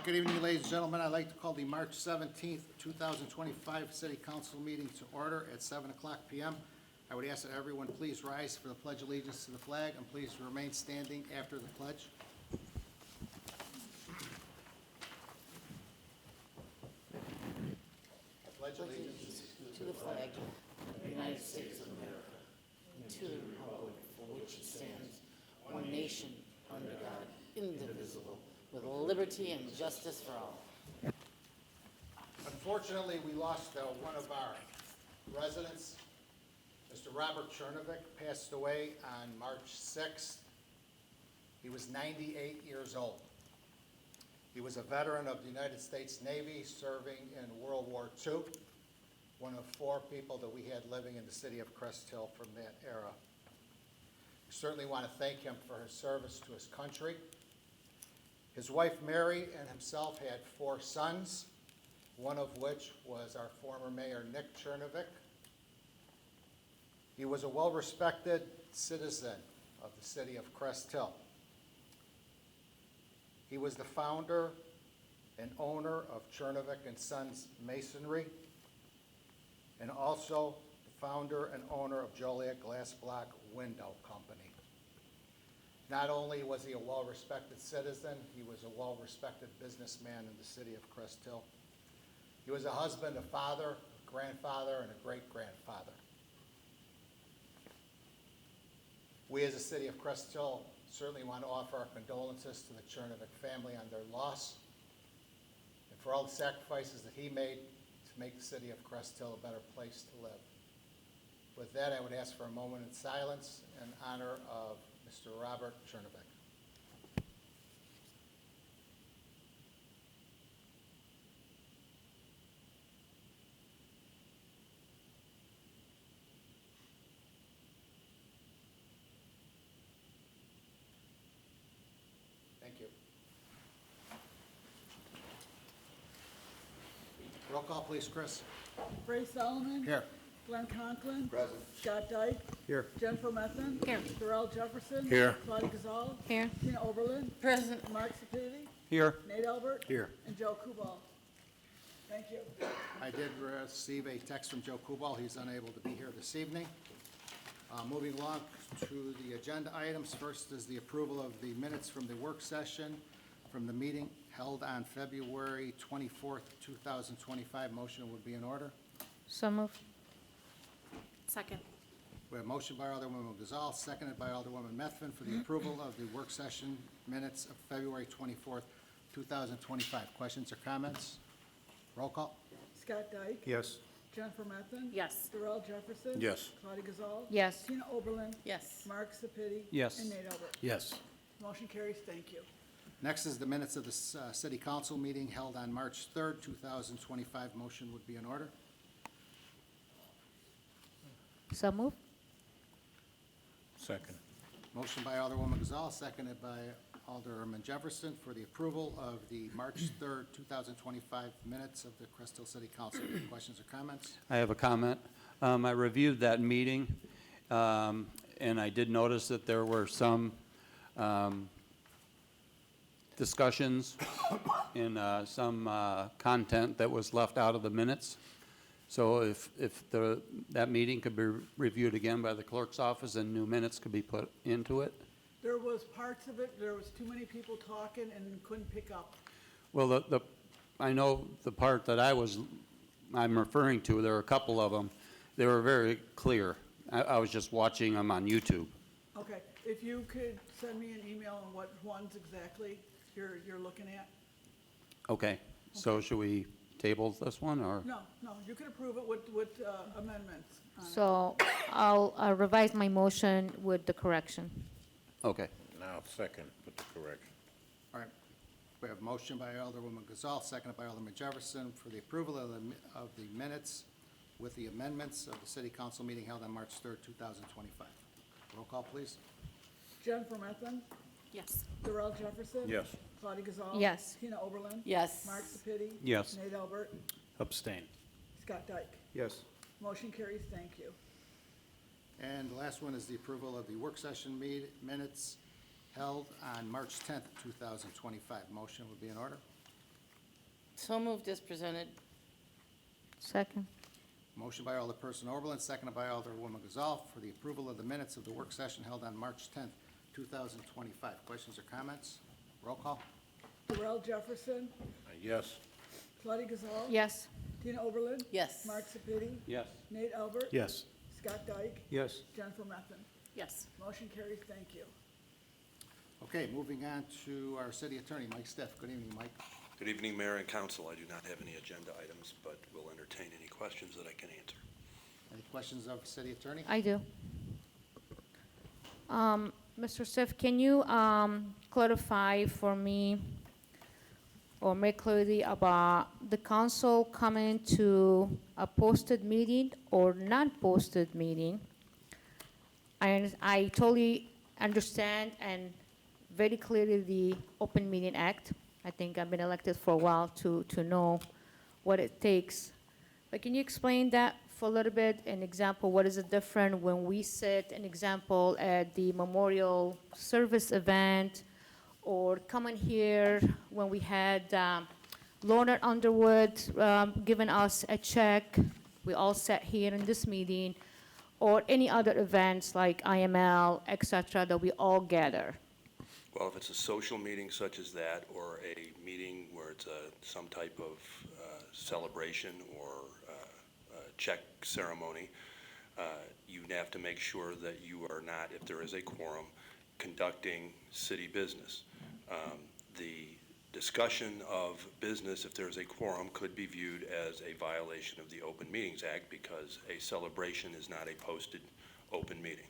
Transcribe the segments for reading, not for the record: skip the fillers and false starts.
Good evening, ladies and gentlemen. I'd like to call the March 17th, 2025 City Council meeting to order at 7 o'clock p.m. I would ask that everyone please rise for the Pledge of Allegiance to the flag, and please remain standing after the pledge. I pledge allegiance to the flag of the United States of America, and to the republic for which it stands, one nation, under God, indivisible, with liberty and justice for all. Unfortunately, we lost one of our residents. Mr. Robert Chernovic passed away on March 6th. He was 98 years old. He was a veteran of the United States Navy serving in World War II, one of 4 people that we had living in the city of Crest Hill from that era. We certainly want to thank him for his service to his country. His wife Mary and himself had 4 sons, one of which was our former mayor, Nick Chernovic. He was a well-respected citizen of the city of Crest Hill. He was the founder and owner of Chernovic and Sons Masonry, and also the founder and owner of Joliet Glass Block Window Company. Not only was he a well-respected citizen, he was a well-respected businessman in the city of Crest Hill. He was a husband, a father, a grandfather, and a great-grandfather. We as a city of Crest Hill certainly want to offer our condolences to the Chernovic family on their loss and for all the sacrifices that he made to make the city of Crest Hill a better place to live. With that, I would ask for a moment in silence in honor of Mr. Robert Chernovic. Thank you. Roll call, please, Chris. Ray Solomon. Here. Glenn Conklin. Present. Scott Dyke. Here. Jennifer Methvin. Here. Darrell Jefferson. Here. Claudia Gazal. Here. Tina Oberlin. Present. Mark Sepiti. Here. Nate Albert. Here. And Joe Kubal. Thank you. I did receive a text from Joe Kubal. He's unable to be here this evening. Moving along to the agenda items. First is the approval of the minutes from the work session from the meeting held on February 24th, 2025. Motion would be in order. So moved. Second. We have a motion by Alderwoman Gazal, seconded by Alderwoman Methvin for the approval of the work session minutes of February 24th, 2025. Questions or comments? Roll call. Scott Dyke. Yes. Jennifer Methvin. Yes. Darrell Jefferson. Yes. Claudia Gazal. Yes. Tina Oberlin. Yes. Mark Sepiti. Yes. And Nate Albert. Yes. Motion carries. Thank you. Next is the minutes of the city council meeting held on March 3rd, 2025. Motion would be in order. So moved. Second. Motion by Alderwoman Gazal, seconded by Alderman Jefferson for the approval of the March 3rd, 2025 minutes of the Crest Hill City Council. Questions or comments? I have a comment. I reviewed that meeting, and I did notice that there were some discussions and some content that was left out of the minutes. So if that meeting could be reviewed again by the clerk's office and new minutes could be put into it. There was parts of it, there was too many people talking and couldn't pick up. Well, I know the part that I'm referring to, there are a couple of them. They were very clear. I was just watching them on YouTube. Okay, if you could send me an email on what ones exactly you're looking at? Okay, so should we table this one, or? No, you can approve it with amendments on it. So I'll revise my motion with the correction. Okay. Now, second with the correction. All right. We have a motion by Alderwoman Gazal, seconded by Alderman Jefferson for the approval of the minutes with the amendments of the city council meeting held on March 3rd, 2025. Roll call, please. Jennifer Methvin. Yes. Darrell Jefferson. Yes. Claudia Gazal. Yes. Tina Oberlin. Yes. Mark Sepiti. Yes. Nate Albert. Abstain. Scott Dyke. Yes. Motion carries. Thank you. And the last one is the approval of the work session minutes held on March 10th, 2025. Motion would be in order. So moved as presented. Second. Motion by Alderperson Oberlin, seconded by Alderwoman Gazal for the approval of the minutes of the work session held on March 10th, 2025. Questions or comments? Roll call. Darrell Jefferson, Yes. Claudia Gazal. Yes. Tina Oberlin. Yes. Mark Sepiti, Yes. Nate Albert. Yes. Scott Dyke, Yes. Jennifer Methvin. Yes. Motion carries, thank you. Okay, moving on to our city attorney, Mike Stiff. Good evening, Mike. Good evening, Mayor and Council. I do not have any agenda items, but will entertain any questions that I can answer. Any questions of city attorney? I do. Mr. Stiff, can you clarify for me or make clarity about the council coming to a posted meeting or non-posted meeting? I totally understand and very clearly the Open Meeting Act. I think I've been elected for a while to know what it takes. But can you explain that for a little bit? An example, what is it different when we set an example at the memorial service event or coming here when we had Lorna Underwood giving us a check. We all sat here in this meeting, or any other events like IML, et cetera, that we all gather. Well, if it's a social meeting such as that, or a meeting where it's some type of celebration or check ceremony, you'd have to make sure that you are not, if there is a quorum, conducting city business. The discussion of business, if there is a quorum, could be viewed as a violation of the Open Meetings Act because a celebration is not a posted open meeting.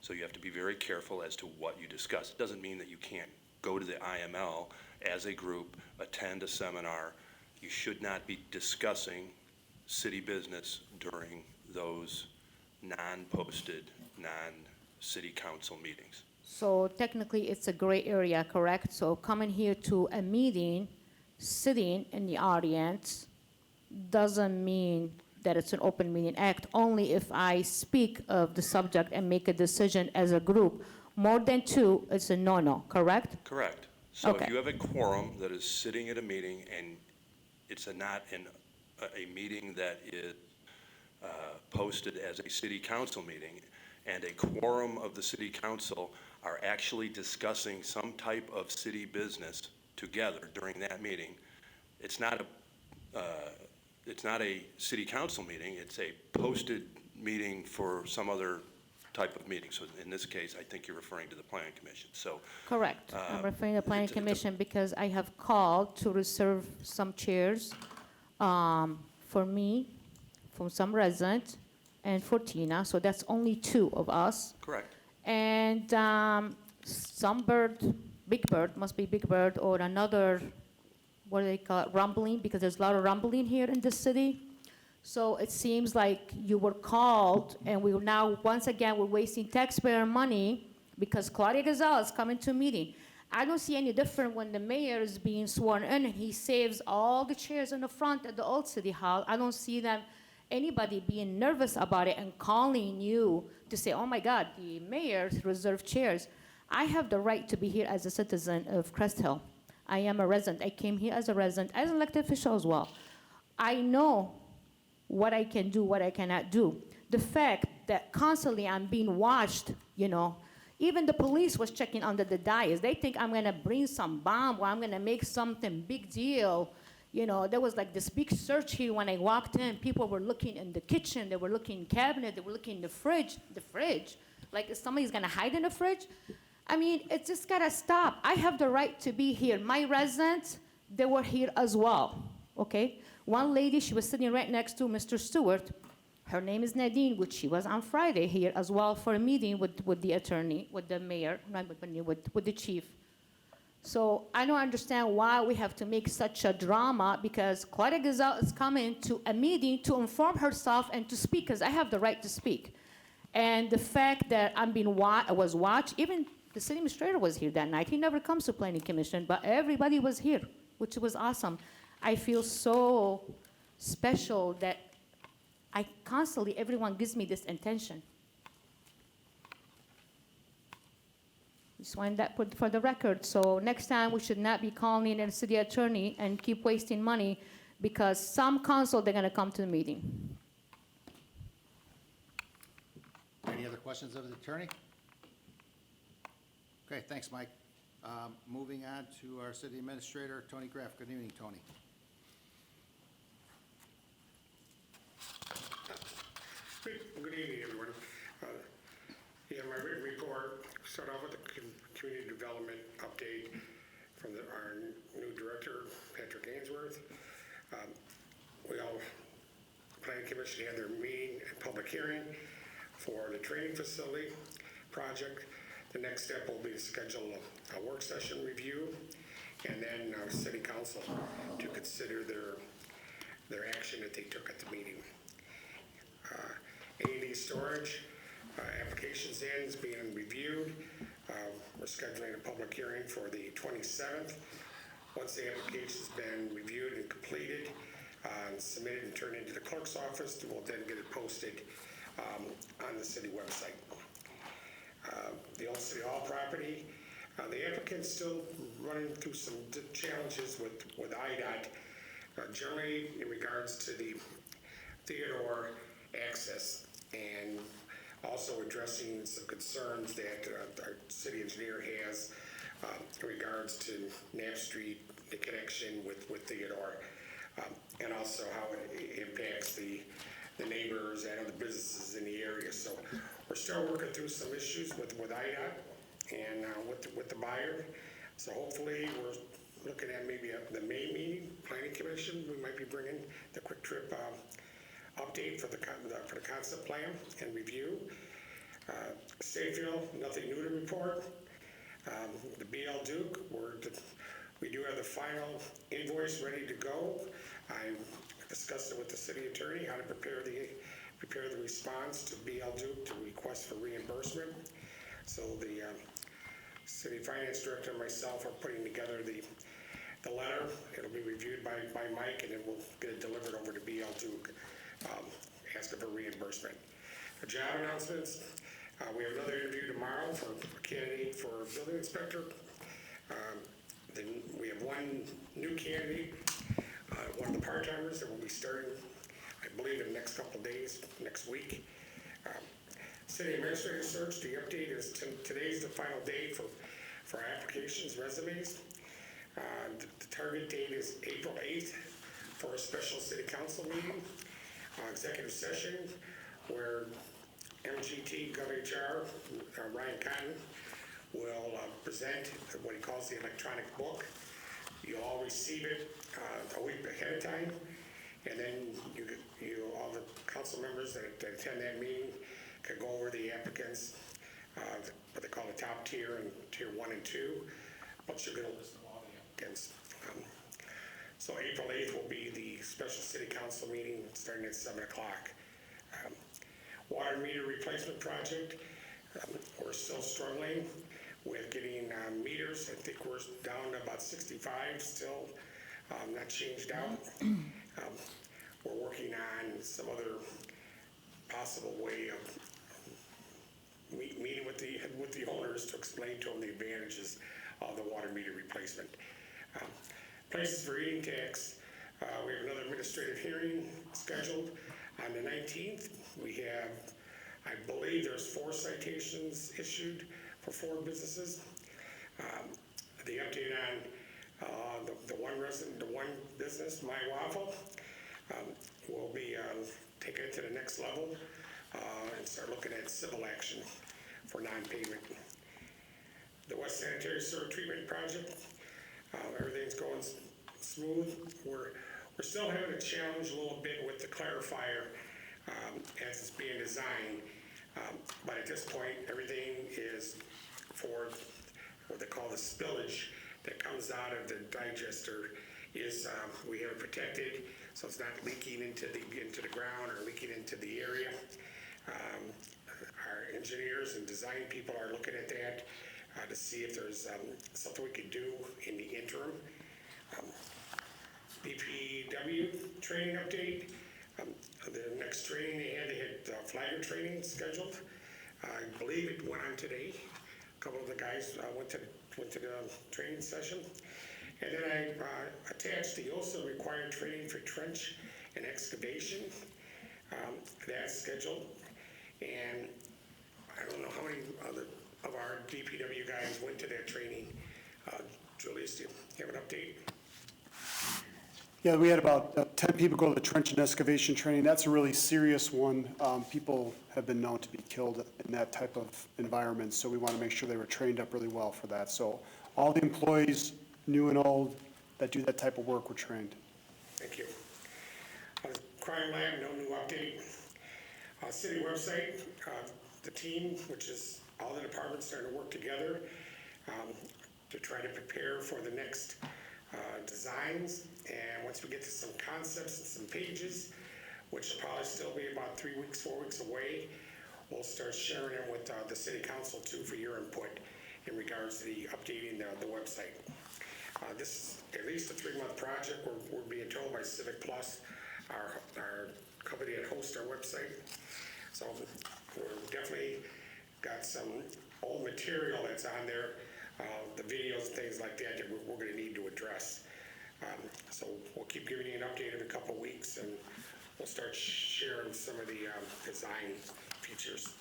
So you have to be very careful as to what you discuss. It doesn't mean that you can't go to the IML as a group, attend a seminar. You should not be discussing city business during those non-posted, non-city council meetings. So technically, it's a gray area, correct? So coming here to a meeting, sitting in the audience, doesn't mean that it's an open meeting act, only if I speak of the subject and make a decision as a group. More than two, it's a no-no, correct? Correct. So Okay. if you have a quorum that is sitting at a meeting and it's not a meeting that is posted as a city council meeting, and a quorum of the city council are actually discussing some type of city business together during that meeting, it's not a city council meeting, it's a posted meeting for some other type of meeting. So in this case, I think you're referring to the planning commission. So Correct. I'm referring to the planning it's a- commission because I have called to reserve some chairs for me, from some resident, and for Tina. So that's only two of us. correct. And some bird, Big Bird, must be Big Bird, or another, what do they call it, rumbling, because there's a lot of rumbling here in the city. So it seems like you were called, and we now, once again, we're wasting taxpayer money because Claudia Gazal is coming to a meeting. I don't see any different when the mayor is being sworn in, and he saves all the chairs in the front at the old city hall. I don't see them, anybody being nervous about it and calling you to say, oh my God, the mayor reserved chairs. I have the right to be here as a citizen of Crest Hill. I am a resident. I came here as a resident, as an elected official as well. I know what I can do, what I cannot do. The fact that constantly I'm being watched, you know, even the police was checking under the dais. They think I'm gonna bring some bomb or I'm gonna make something big deal. You know, there was like this big search here when I walked in. People were looking in the kitchen, they were looking in the cabinet, they were looking in the fridge. Like if somebody's gonna hide in the fridge. I mean, it's just gotta stop. I have the right to be here. My residents, they were here as well, okay? One lady, she was sitting right next to Mr. Stewart. Her name is Nadine, which she was on Friday here as well for a meeting with the attorney, with the mayor, not with me, with the chief. So I don't understand why we have to make such a drama because Claudia Gazal is coming to a meeting to inform herself and to speak, because I have the right to speak. And the fact that I was watched, even the city administrator was here that night. He never comes to planning commission, but everybody was here, which was awesome. I feel so special that I constantly, everyone gives me this attention. Just want that put for the record. So next time we should not be calling in a city attorney and keep wasting money because some council, they're gonna come to the meeting. Any other questions of the attorney? Okay, thanks, Mike. Moving on to our city administrator, Tony Graff. Good evening, Tony. Good evening, everyone. Yeah, my written report, start off with the community development update from our new director, Patrick Ainsworth. Planning Commission had their meeting and public hearing for the training facility project. The next step will be to schedule a work session review and then city council to consider their action that they took at the meeting. A&D storage, applications ends being reviewed. We're scheduling a public hearing for the 27th. Once the application's been reviewed and completed, submitted and turned into the clerk's office, we'll then get it posted on the city website. The old City Hall property, the applicant's still running through some challenges with IDOT, generally in regards to the Theodore access, and also addressing some concerns that our city engineer has in regards to Knapp Street, the connection with Theodore, and also how it impacts the neighbors and other businesses in the area. So we're still working through some issues with IDOT and with the buyer. So hopefully we're looking at maybe the May meeting, Planning Commission. We might be bringing the quick trip update for the concept plan and review. Stateville, nothing new to report. The BL Duke, we do have the final invoice ready to go. I discussed it with the city attorney, how to prepare the response to BL Duke to request for reimbursement. So the city finance director and myself are putting together the letter. It'll be reviewed by Mike, and then we'll get it delivered over to BL Duke, asking for reimbursement. The job announcements. We have another interview tomorrow for a candidate for building inspector. Then we have one new candidate, one of the part-timers that will be starting, I believe, in the next couple of days, next week. City administrative search, the update is today's the final date for applications, resumes. The target date is April 8th for a special city council meeting, executive session, where MGT GovHR, Ryan Cotton, will present what he calls the electronic book. You'll all receive it a week ahead of time, and then all the council members that attend that meeting can go over the applicants, what they call the top tier and tier 1 and 2, but you'll get a list of all the applicants. So April 8th will be the special city council meeting starting at 7 o'clock. Water meter replacement project, we're still struggling with getting meters. I think we're down to about 65 still, not changed out. We're working on some other possible way of meeting with the owners to explain to them the advantages of the water meter replacement. Places for eating tax, we have another administrative hearing scheduled on the 19th. We have, I believe there's 4 citations issued for 4 businesses. The update on the one business, My Waffle, will be taken it to the next level and start looking at civil action for non-payment. The West Sanitary Sewer Treatment Project, everything's going smooth. We're still having a challenge a little bit with the clarifier as it's being designed, but at this point, everything is for what they call the spillage that comes out of the digester is we have it protected, so it's not leaking into the ground or leaking into the area. Our engineers and design people are looking at that to see if there's something we could do in the interim. BPW training update. The next training they had flagger training scheduled. I believe it went on today. A couple of the guys went to the training session. And then I attached the also required training for trench and excavation. That's scheduled. And I don't know how many of our DPW guys went to that training. Julius, do you have an update? Yeah, we had about 10 people go to the trench and excavation training. That's a really serious one. People have been known to be killed in that type of environment, so we want to make sure they were trained up really well for that. So all the employees, new and old, that do that type of work were trained. Thank you. Crime lab, no new update. City website, the team, which is all the departments starting to work together to try to prepare for the next designs. And once we get to some concepts and some pages, which will probably still be about 3 weeks, 4 weeks away, we'll start sharing them with the city council too for your input in regards to the updating the website. This is at least a 3-month project. We're being told by Civic Plus, our company that hosts our website. So we've definitely got some old material that's on there, the videos and things like that we're going to need to address. So we'll keep giving you an update every couple of weeks, and we'll start sharing some of the design features.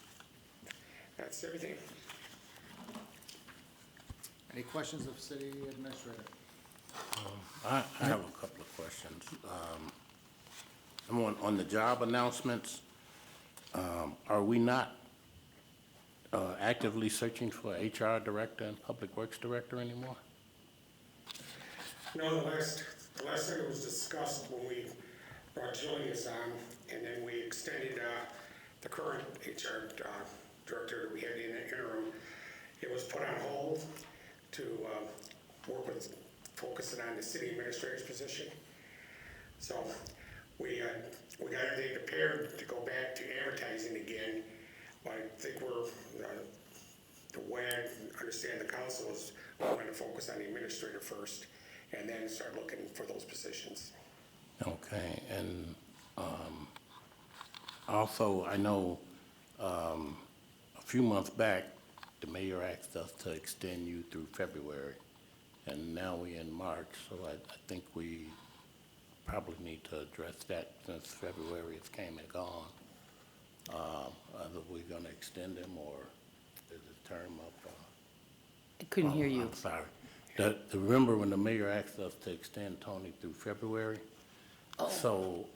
That's everything. Any questions of city administrator? I have a couple of questions. On the job announcements, are we not actively searching for HR director and public works director anymore? No, the last time it was discussed when we brought Julius on, and then we extended the current HR director that we had in the interim. It was put on hold to work with focusing on the city administrator's position. So we got everything prepared to go back to advertising again. But I think the way I understand the council is we're going to focus on the administrator first and then start looking for those positions. Okay, and also I know a few months back, the mayor asked us to extend you through February, and now we're in March, so I think we probably need to address that since February is came and gone. Either we're gonna extend them or is the term up? I couldn't hear you. I'm sorry. Remember when the mayor asked us to extend Tony through February? So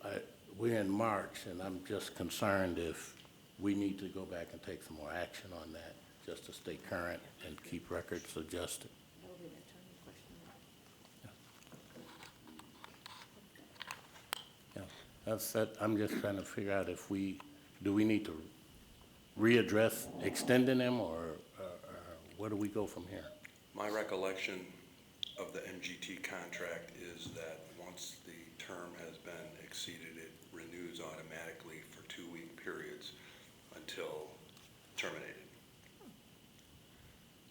we're in March, and I'm just concerned if we need to go back and take some more action on that, just to stay current and keep records adjusted. Yeah, that's that. I'm just trying to figure out if do we need to readdress extending them, or where do we go from here? My recollection of the MGT contract is that once the term has been exceeded, it renews automatically for 2-week periods until terminated.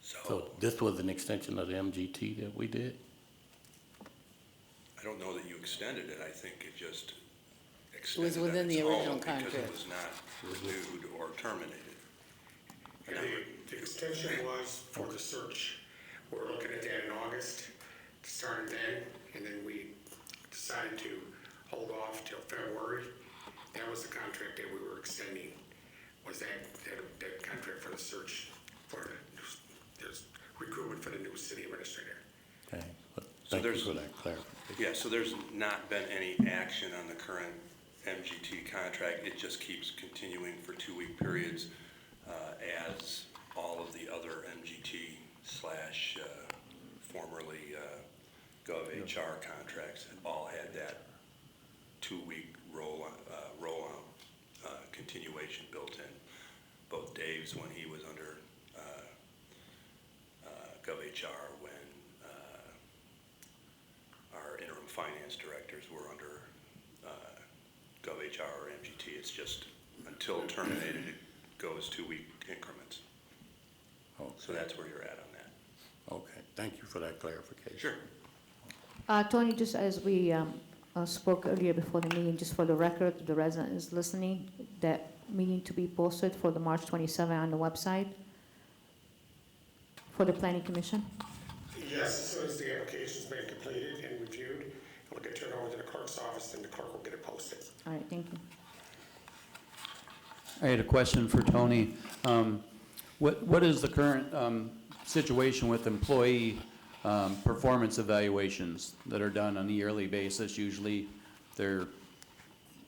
So this was an extension of the MGT that we did? I don't know that you extended it. I think it just It extended was within on the its original own because contract. it was not renewed or terminated. And the extension was for the search. We're looking at that in August, started then, and then we decided to hold off till February. That was the contract that we were extending, was that contract for the search, for the recruitment for the new city administrator. Okay, but So thank you there's- for that clarification. Yeah, so there's not been any action on the current MGT contract. It just keeps continuing for 2-week periods as all of the other MGT / formerly GovHR contracts all had that 2-week roll-on continuation built in. Both Dave's when he was under GovHR, when our interim finance directors were under GovHR or MGT. It's just until terminated, it goes 2-week increments. So that's where you're at on that. Okay, thank you for that clarification. Sure. Tony, just as we spoke earlier before the meeting, just for the record, the resident is listening, that meeting to be posted for the March 27 on the website for the planning commission? Yes, as soon as the application's been completed. clerk's office, and the clerk will get it posted. All right, thank you. I had a question for Tony. What is the current situation with employee performance evaluations that are done on a yearly basis? Usually they're,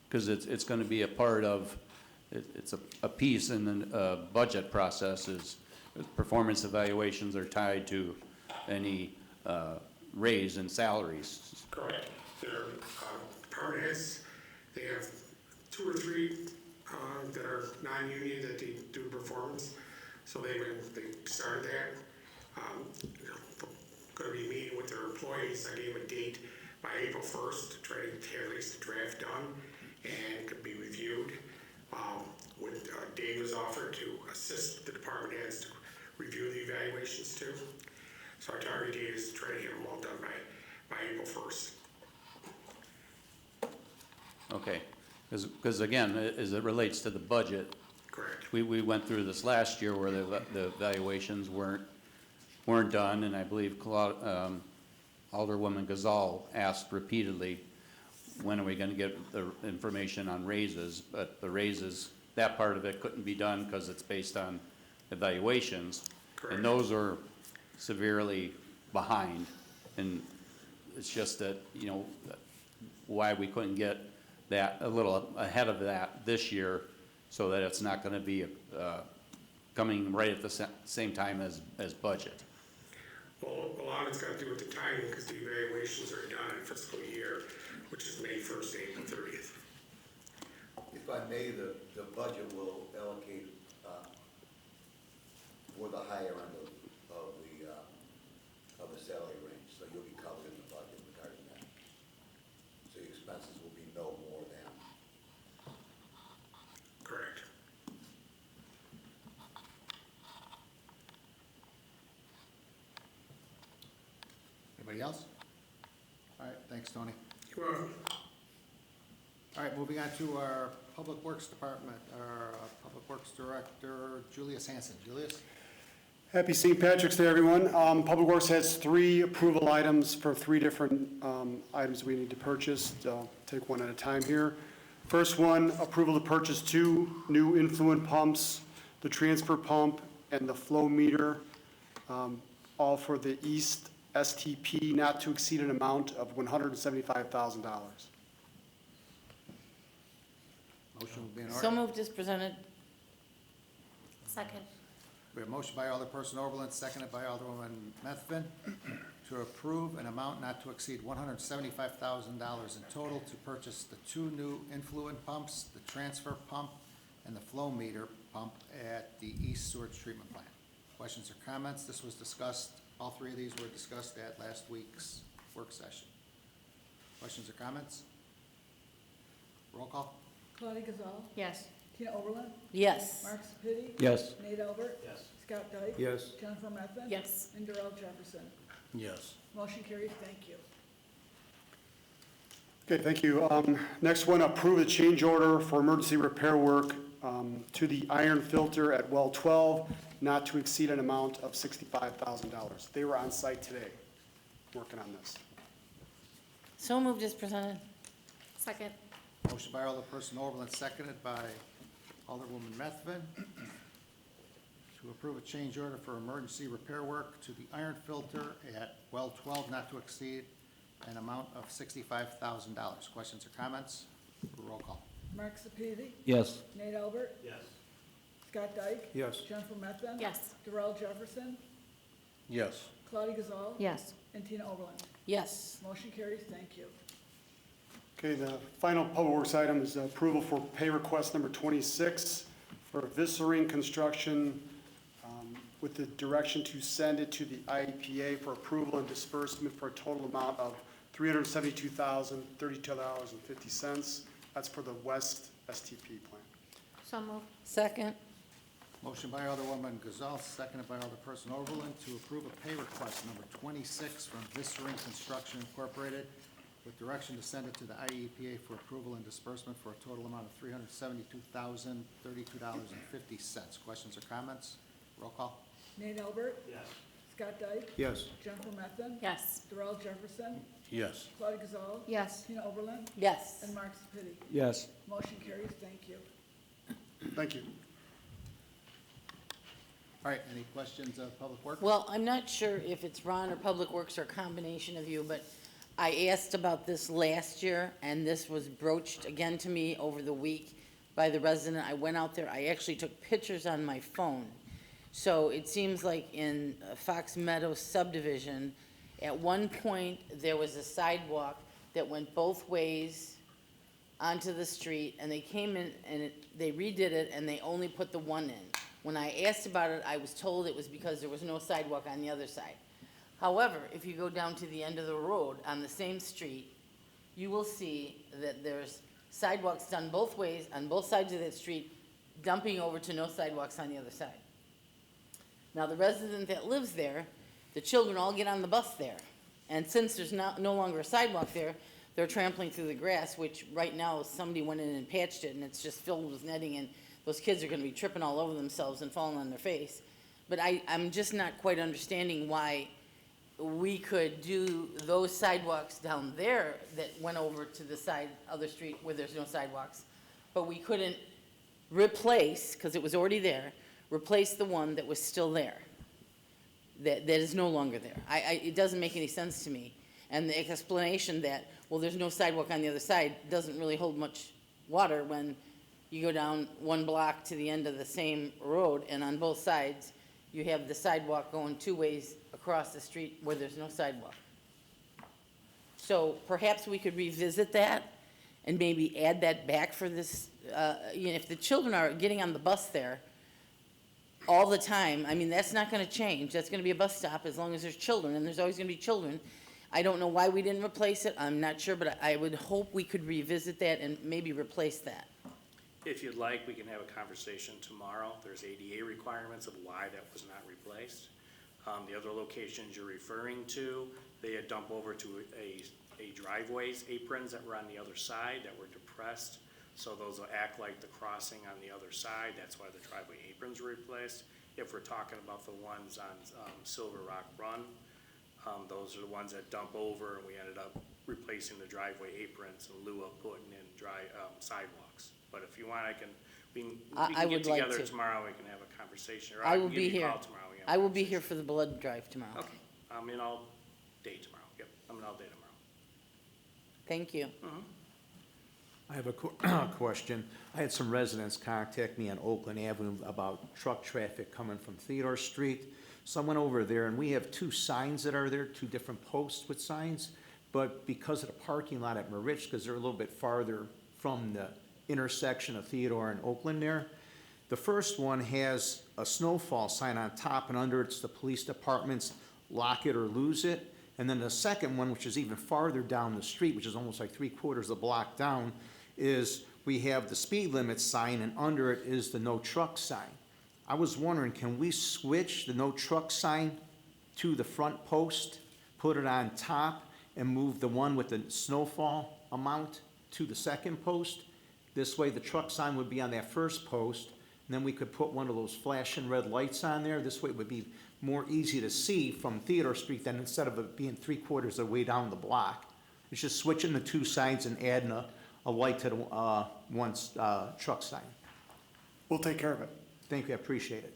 because it's going to be a part of, it's a piece in the budget process is performance evaluations are tied to any raise in salaries. Correct. They're department heads. They have 2 or 3 that are non-union that they do performance. So they started that. Going to be meeting with their employees. I gave a date by April 1st to try to have at least the draft done and it could be reviewed. Dave was offered to assist the department heads to review the evaluations too. So our target date is to try to get them all done by April 1st. Okay, because again, as it relates to the budget, Correct. we went through this last year where the evaluations weren't done, and I believe Alderwoman Gazal asked repeatedly, when are we going to get the information on raises? But the raises, that part of it couldn't be done because it's based on evaluations. Correct. And those are severely behind. And it's just that, you know, why we couldn't get that a little ahead of that this year so that it's not going to be coming right at the same time as budget. Well, a lot of it's got to do with the timing because the evaluations are done in fiscal year, which is May 1st to April 30th. If I may, the budget will allocate for the higher end of the salary range, so you'll be covered in the budget regarding that. So your expenses will be no more than. Correct. Anybody else? All right, thanks, Tony. You're welcome. All right, moving on to our Public Works Department, our Public Works Director, Julius Hanson. Julius? Happy St. Patrick's Day, everyone. Public Works has 3 approval items for 3 different items we need to purchase. I'll take one at a time here. First one, approval to purchase 2 new influent pumps, the transfer pump and the flow meter, all for the East STP, not to exceed an amount of $175,000. Motion will be in order. So moved as presented. Second. We have a motion by Alderperson Oberlin, seconded by Alderwoman Methvin, to approve an amount not to exceed $175,000 in total to purchase the 2 new influent pumps, the transfer pump, and the flow meter pump at the East Sewage Treatment Plant. Questions or comments? This was discussed, all 3 of these were discussed at last week's work session. Questions or comments? Roll call? Claudia Gazal, Yes. Tina Oberlin, Yes. Mark Sepiti, Yes. Nate Albert. Yes. Scott Dyke. Yes. Jennifer Methvin. Yes. And Darrell Jefferson. Yes. Motion carries. Thank you. Okay, thank you. Next one, approve the change order for emergency repair work to the iron filter at well 12, not to exceed an amount of $65,000. They were on site today, working on this. So moved as presented. Second. Motion by Alderperson Oberlin, seconded by Alderwoman Methvin, to approve a change order for emergency repair work to the iron filter at well 12, not to exceed an amount of $65,000. Questions or comments? Roll call. Mark Sepiti, Yes. Nate Albert. Yes. Scott Dyke. Yes. Jennifer Methvin. Yes. Darrell Jefferson, Yes. Claudia Gazal. Yes. And Tina Oberlin. Yes. Motion carries. Thank you. Okay, the final Public Works item is approval for pay request number 26 for Viscering Construction with the direction to send it to the IEPA for approval and disbursement for a total amount of $372,032.50. That's for the West STP plant. So moved. Second. Motion by Alderwoman Gazal, seconded by Alderperson Oberlin, to approve a pay request number 26 from Viscering Construction Incorporated with direction to send it to the IEPA for approval and disbursement for a total amount of $372,032.50. Questions or comments? Roll call. Nate Albert. Yes. Scott Dyke. Yes. Jennifer Methvin. Yes. Darrell Jefferson, Yes. Claudia Gazal. Yes. Tina Oberlin. Yes. And Mark Sepiti. Yes. Motion carries. Thank you. Thank you. All right, any questions of Public Works? Well, I'm not sure if it's Ron or Public Works or a combination of you, but I asked about this last year, and this was broached again to me over the week by the resident. I went out there, I actually took pictures on my phone. So it seems like in Fox Meadows subdivision, at one point, there was a sidewalk that went both ways onto the street, and they came in and they redid it, and they only put the one in. When I asked about it, I was told it was because there was no sidewalk on the other side. However, if you go down to the end of the road on the same street, you will see that there's sidewalks done both ways, on both sides of that street, dumping over to no sidewalks on the other side. Now, the resident that lives there, the children all get on the bus there. And since there's no longer a sidewalk there, they're trampling through the grass, which right now, somebody went in and patched it, and it's just filled with netting, and those kids are gonna be tripping all over themselves and falling on their face. But I'm just not quite understanding why we could do those sidewalks down there that went over to the side, other street where there's no sidewalks, but we couldn't replace, because it was already there, replace the one that was still there, that is no longer there. It doesn't make any sense to me. And the explanation that, well, there's no sidewalk on the other side doesn't really hold much water when you go down one block to the end of the same road, and on both sides, you have the sidewalk going two ways across the street where there's no sidewalk. So perhaps we could revisit that and maybe add that back for this, if the children are getting on the bus there all the time, I mean, that's not gonna change. That's gonna be a bus stop as long as there's children, and there's always gonna be children. I don't know why we didn't replace it, I'm not sure, but I would hope we could revisit that and maybe replace that. If you'd like, we can have a conversation tomorrow. There's ADA requirements of why that was not replaced. The other locations you're referring to, they had dumped over to a driveways, aprons that were on the other side that were depressed. So those will act like the crossing on the other side. That's why the driveway aprons were replaced. If we're talking about the ones on Silver Rock Run, those are the ones that dump over, and we ended up replacing the driveway aprons in lieu of putting in sidewalks. But if you want, we I can would get like together to. tomorrow, we can have a conversation, or I I will can be give you a here. call tomorrow. we can have I a will be here conversation. for the blood drive tomorrow. Okay, I'm in all day tomorrow, yep, I'm in all day tomorrow. Thank you. I have a question. I had some residents contact me on Oakland Avenue about truck traffic coming from Theodore Street. So I went over there, and we have two signs that are there, two different posts with signs. But because of the parking lot at Merich, because they're a little bit farther from the intersection of Theodore and Oakland there, the first one has a snowfall sign on top, and under it's the police department's lock it or lose it. And then the second one, which is even farther down the street, which is almost like 3/4 of the block down, is we have the speed limit sign, and under it is the no truck sign. I was wondering, can we switch the no truck sign to the front post, put it on top, and move the one with the snowfall amount to the second post? This way, the truck sign would be on that first post, and then we could put one of those flashing red lights on there. This way, it would be more easy to see from Theodore Street than instead of it being 3/4 of the way down the block. It's just switching the two signs and adding a light to the one truck sign. We'll take care of it. Thank you, I appreciate it.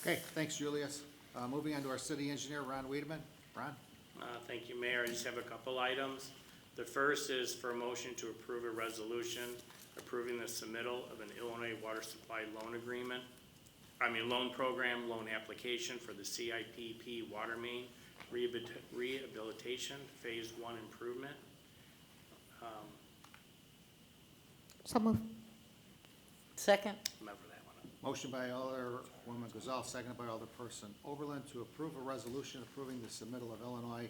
Okay, thanks, Julius. Moving on to our city engineer, Ron Wiedemann. Ron? Thank you, Mayor. I just have a couple items. The first is for a motion to approve a resolution approving the submittal of an Illinois water supply loan program, loan application for the CIPP water main rehabilitation Phase 1 improvement. So move. Second? Remember that one. Motion by Alderwoman Gazal, seconded by Alderperson Oberlin to approve a resolution approving the submittal of Illinois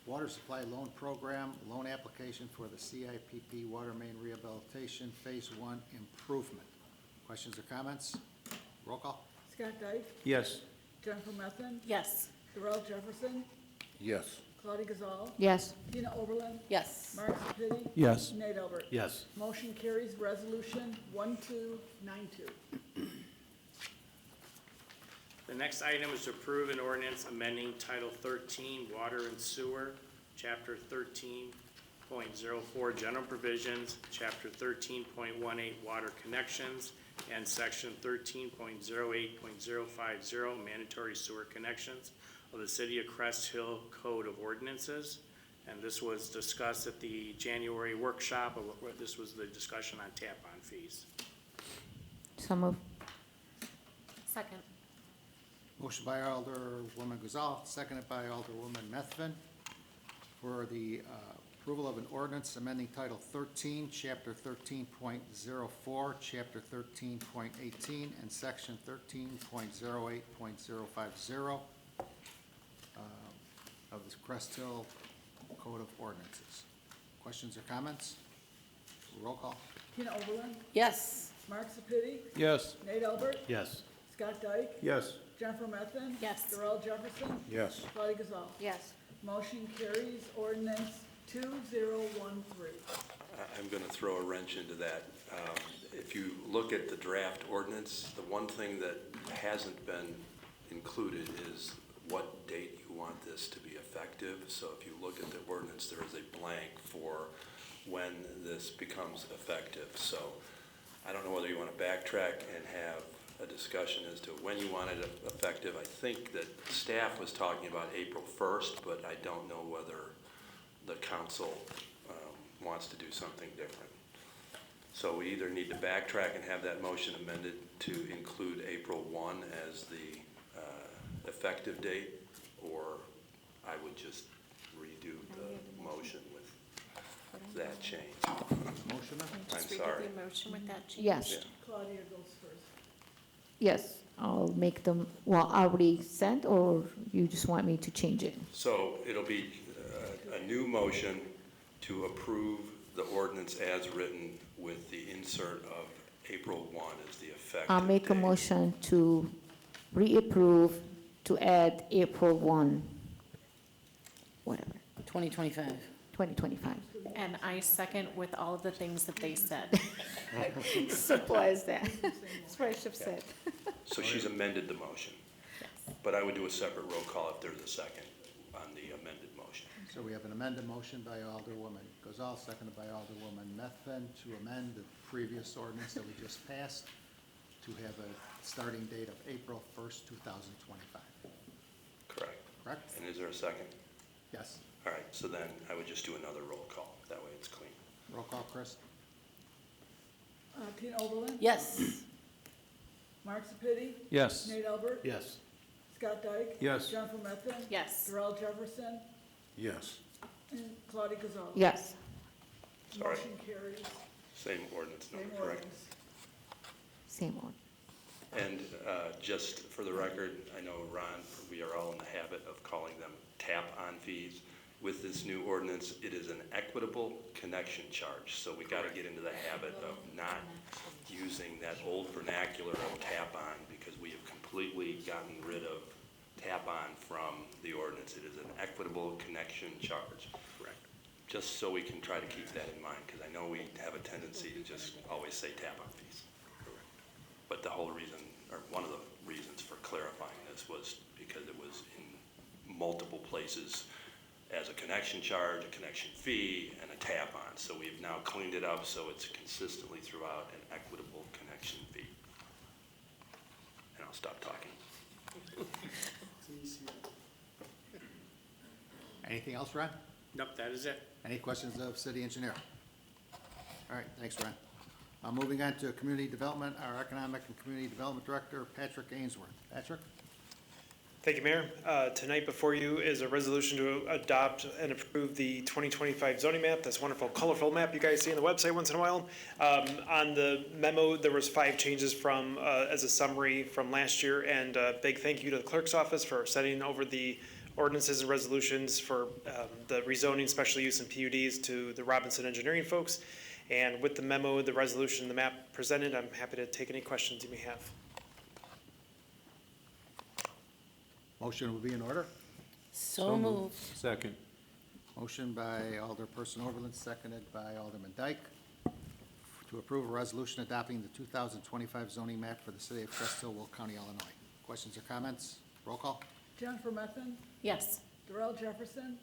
Water Supply Loan Program, loan application for the CIPP Water Main Rehabilitation Phase 1 Improvement. Questions or comments? Roll call. Scott Dyke. Yes. Jennifer Methvin. Yes. Darrell Jefferson. Yes. Claudia Gazal. Yes. Tina Oberlin. Yes. Mark Sepiti. Yes. Nate Albert. Yes. Motion carries. Resolution 1292. The next item is to approve an ordinance amending Title 13, Water and Sewer, Chapter 13.04, General Provisions, Chapter 13.18, Water Connections, and Section 13.08.050, Mandatory Sewer Connections of the City of Crest Hill Code of Ordinances. And this was discussed at the January workshop, where this was the discussion on tap-on fees. So move. Second. Motion by Alderwoman Gazal, seconded by Alderwoman Methvin, for the approval of an ordinance amending Title 13, Chapter 13.04, Chapter 13.18, and Section 13.08.050 of the Crest Hill Code of Ordinances. Questions or comments? Roll call. Tina Oberlin, Yes. Mark Sepiti, Yes. Nate Albert, Yes. Scott Dyke, Yes. Jennifer Methvin. Yes. Darrell Jefferson, Yes. Claudia Gazal. Yes. Motion carries, ordinance 2013. I'm going to throw a wrench into that. If you look at the draft ordinance, the one thing that hasn't been included is what date you want this to be effective. So if you look at the ordinance, there is a blank for when this becomes effective. So I don't know whether you want to backtrack and have a discussion as to when you want it effective. I think that staff was talking about April 1st, but I don't know whether the council wants to do something different. So we either need to backtrack and have that motion amended to include April 1 as the effective date, or I would just redo the motion with that change. Motion? I'm sorry. motion with that change? Yes, Claudia goes first. yes, I'll make them, well, already sent, or you just want me to change it? So it'll be a new motion to approve the ordinance as written with the insert of April 1 as the effective I'll make a date. motion to reapprove, to add April 1, whatever, 2025. 2025. And I second with all of the things that they said. Simple as that. That's what I should have said. So she's amended the motion. But I would do a separate roll call if there's a second on the amended motion. So we have an amended motion by Alderwoman Gazal, seconded by Alderwoman Methvin, to amend the previous ordinance that we just passed to have a starting date of April 1st, 2025. Correct. Correct? And is there a second? Yes. All right, so then I would just do another roll call. That way it's clean. Roll call, Chris? Tina Oberlin. Yes. Mark Sepiti, Yes. Nate Albert, Yes. Scott Dyke. Yes. Jennifer Methvin. Yes. Darrell Jefferson, Yes. and Claudia Gazal. Yes, Sorry. Motion carries, Same ordinance number, same correct? ordinance. same one. And just for the record, I know, Ron, we are all in the habit of calling them tap-on fees. With this new ordinance, it is an equitable connection charge. So we got to get into the habit of not using that old vernacular of tap-on, because we have completely gotten rid of tap-on from the ordinance. It is an equitable connection charge. Correct. Just so we can try to keep that in mind, because I know we have a tendency to just always say tap-on fees. But the whole reason, or one of the reasons for clarifying this was because it was in multiple places as a connection charge, a connection fee, and a tap-on. So we've now cleaned it up so it's consistently throughout an equitable connection fee. And I'll stop talking. Anything else, Ron? Nope, that is it. Any questions of city engineer? All right, thanks, Ron. Moving on to community development, our economic and community development director, Patrick Ainsworth. Patrick? Thank you, Mayor. Tonight before you is a resolution to adopt and approve the 2025 zoning map. This wonderful, colorful map you guys see on the website once in a while. On the memo, there was 5 changes from, as a summary from last year, and a big thank you to the clerk's office for sending over the ordinances and resolutions for the rezoning, special use, and PUDs to the Robinson Engineering folks. And with the memo, the resolution, the map presented, I'm happy to take any questions you may have. Motion will be in order. So moved. Second. Motion by Alderperson Overland, seconded by Alderman Dyke, to approve a resolution adopting the 2025 zoning map for the city of Crest Hill, Will County, Illinois. Questions or comments? Roll call? Jennifer Methvin, Yes. Darrell Jefferson,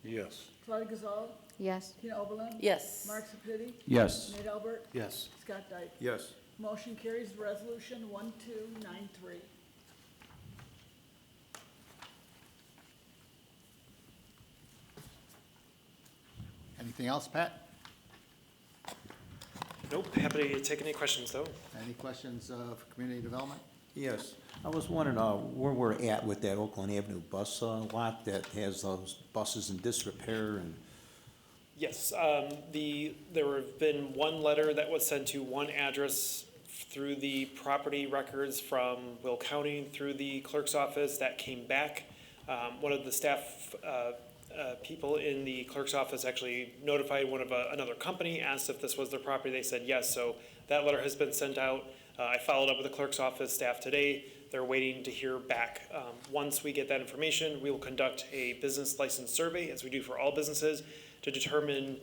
Yes. Claudia Gazal, Yes. Tina Oberlin. Yes. Mark Sepiti, Yes. Nate Albert, Yes. Scott Dyke. Yes. Motion carries resolution 1293. Anything else, Pat? Nope, happy to take any questions, though. Any questions of community development? Yes. I was wondering where we're at with that Oakland Avenue bus lot that has those buses in disrepair and, Yes, there have been one letter that was sent to one address through the property records from Will County through the clerk's office that came back. One of the staff people in the clerk's office actually notified one of another company, asked if this was their property. They said yes, so that letter has been sent out. I followed up with the clerk's office staff today. They're waiting to hear back. Once we get that information, we will conduct a business license survey, as we do for all businesses, to determine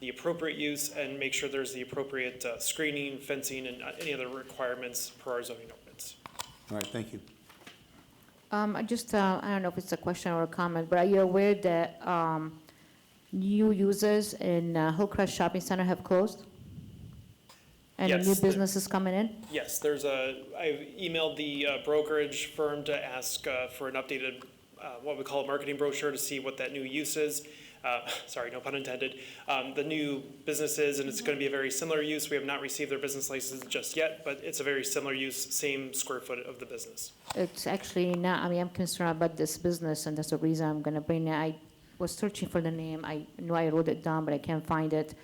the appropriate use and make sure there's the appropriate screening, fencing, and any other requirements per our zoning ordinance. all right, thank you. I don't know if it's a question or a comment, but are you aware that new users in Hillcrest Shopping Center have closed? And a Yes, new there- business is coming in? Yes, I emailed the brokerage firm to ask for an updated, what we call a marketing brochure to see what that new use is. Sorry, no pun intended. The new business is, and it's going to be a very similar use. We have not received their business license just yet, but it's a very similar use, same square foot of the business. It's actually not, I mean, I'm concerned about this business, and that's the reason I'm gonna bring it. I was searching for the name. I know I wrote it down, but I can't find it.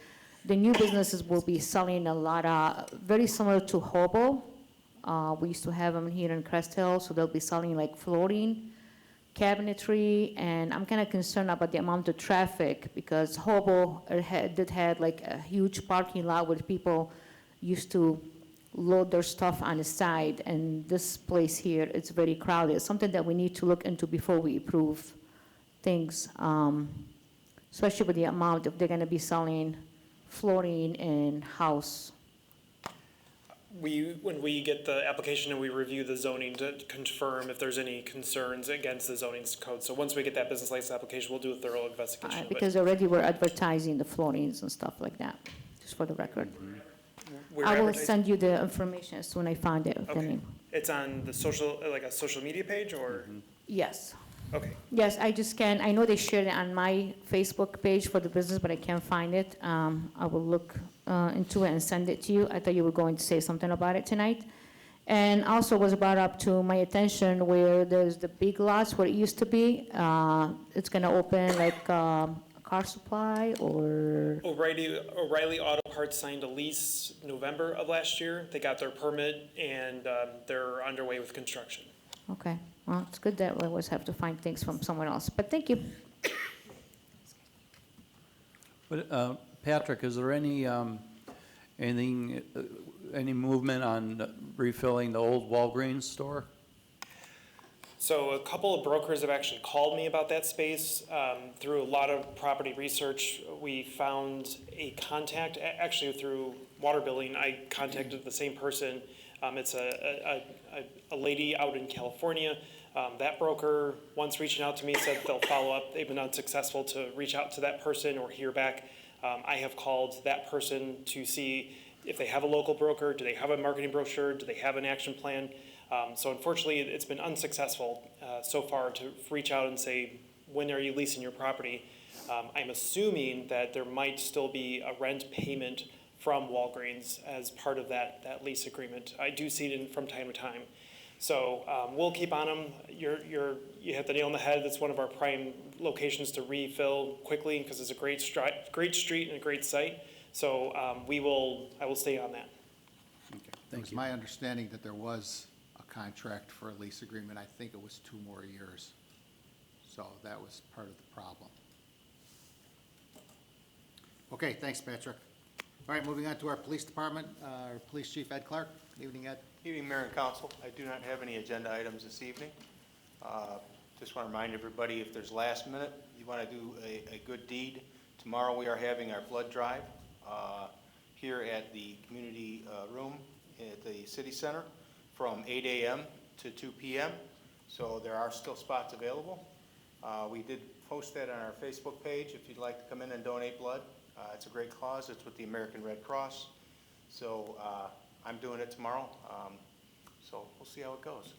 The new businesses will be selling a lot of, very similar to Hobo. We used to have them here in Crest Hill, so they'll be selling like flooring, cabinetry, and I'm kind of concerned about the amount of traffic because Hobo had like a huge parking lot where people used to load their stuff on the side, and this place here, it's very crowded. It's something that we need to look into before we approve things, especially with the amount if they're gonna be selling flooring and house. When we get the application and we review the zoning to confirm if there's any concerns against the zoning code. So once we get that business license application, we'll do a thorough investigation of it. Because already we're advertising the floorings and stuff like that, just for the record. We're I will advertising- send you the information as soon as I find it. the Okay. name. It's on the social, like a social media page, or? Yes. Okay. Yes, I just can, I know they shared it on my Facebook page for the business, but I can't find it. I will look into it and send it to you. I thought you were going to say something about it tonight. And also was brought up to my attention where there's the big lots where it used to be. It's gonna open like a car supply or, O'Reilly Auto Parts signed a lease November of last year. They got their permit and they're underway with construction. okay. Well, it's good that we always have to find things from someone else, but thank you. But, Patrick, is there any, anything, any movement on refilling the old Walgreens store? So a couple of brokers have actually called me about that space. Through a lot of property research, we found a contact, actually through water billing, I contacted the same person. It's a lady out in California. That broker, once reaching out to me, said they'll follow up. They've been unsuccessful to reach out to that person or hear back. I have called that person to see if they have a local broker, do they have a marketing brochure, do they have an action plan? So unfortunately, it's been unsuccessful so far to reach out and say, when are you leasing your property? I'm assuming that there might still be a rent payment from Walgreens as part of that lease agreement. I do see it from time to time. So we'll keep on them. You hit the nail on the head. That's one of our prime locations to refill quickly because it's a great street and a great site. So I will stay on that. It's my understanding that there was a contract for a lease agreement. I think it was 2 more years. So that was part of the problem. Okay, thanks, Patrick. All right, moving on to our police department, our police chief, Ed Clark. Good evening, Ed. Evening, Mayor and Council. I do not have any agenda items this evening. Just want to remind everybody, if there's last minute, you want to do a good deed, tomorrow we are having our blood drive here at the community room at the city center from 8 a.m. to 2 p.m., so there are still spots available. We did post that on our Facebook page if you'd like to come in and donate blood. It's a great cause. It's with the American Red Cross. So I'm doing it tomorrow, so we'll see how it goes.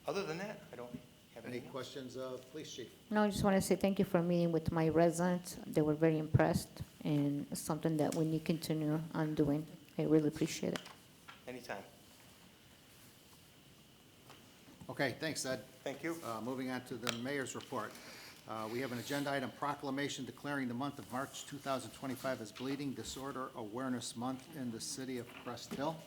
Other than that, I don't have Any anything. questions, Police Chief? No, I just want to say thank you for meeting with my residents. They were very impressed, and it's something that we need to continue on doing. I really appreciate it. Anytime. Okay, thanks, Ed. Thank you. Moving on to the mayor's report. We have an agenda item, proclamation declaring the month of March 2025 as Bleeding Disorder Awareness Month in the city of Crest Hill.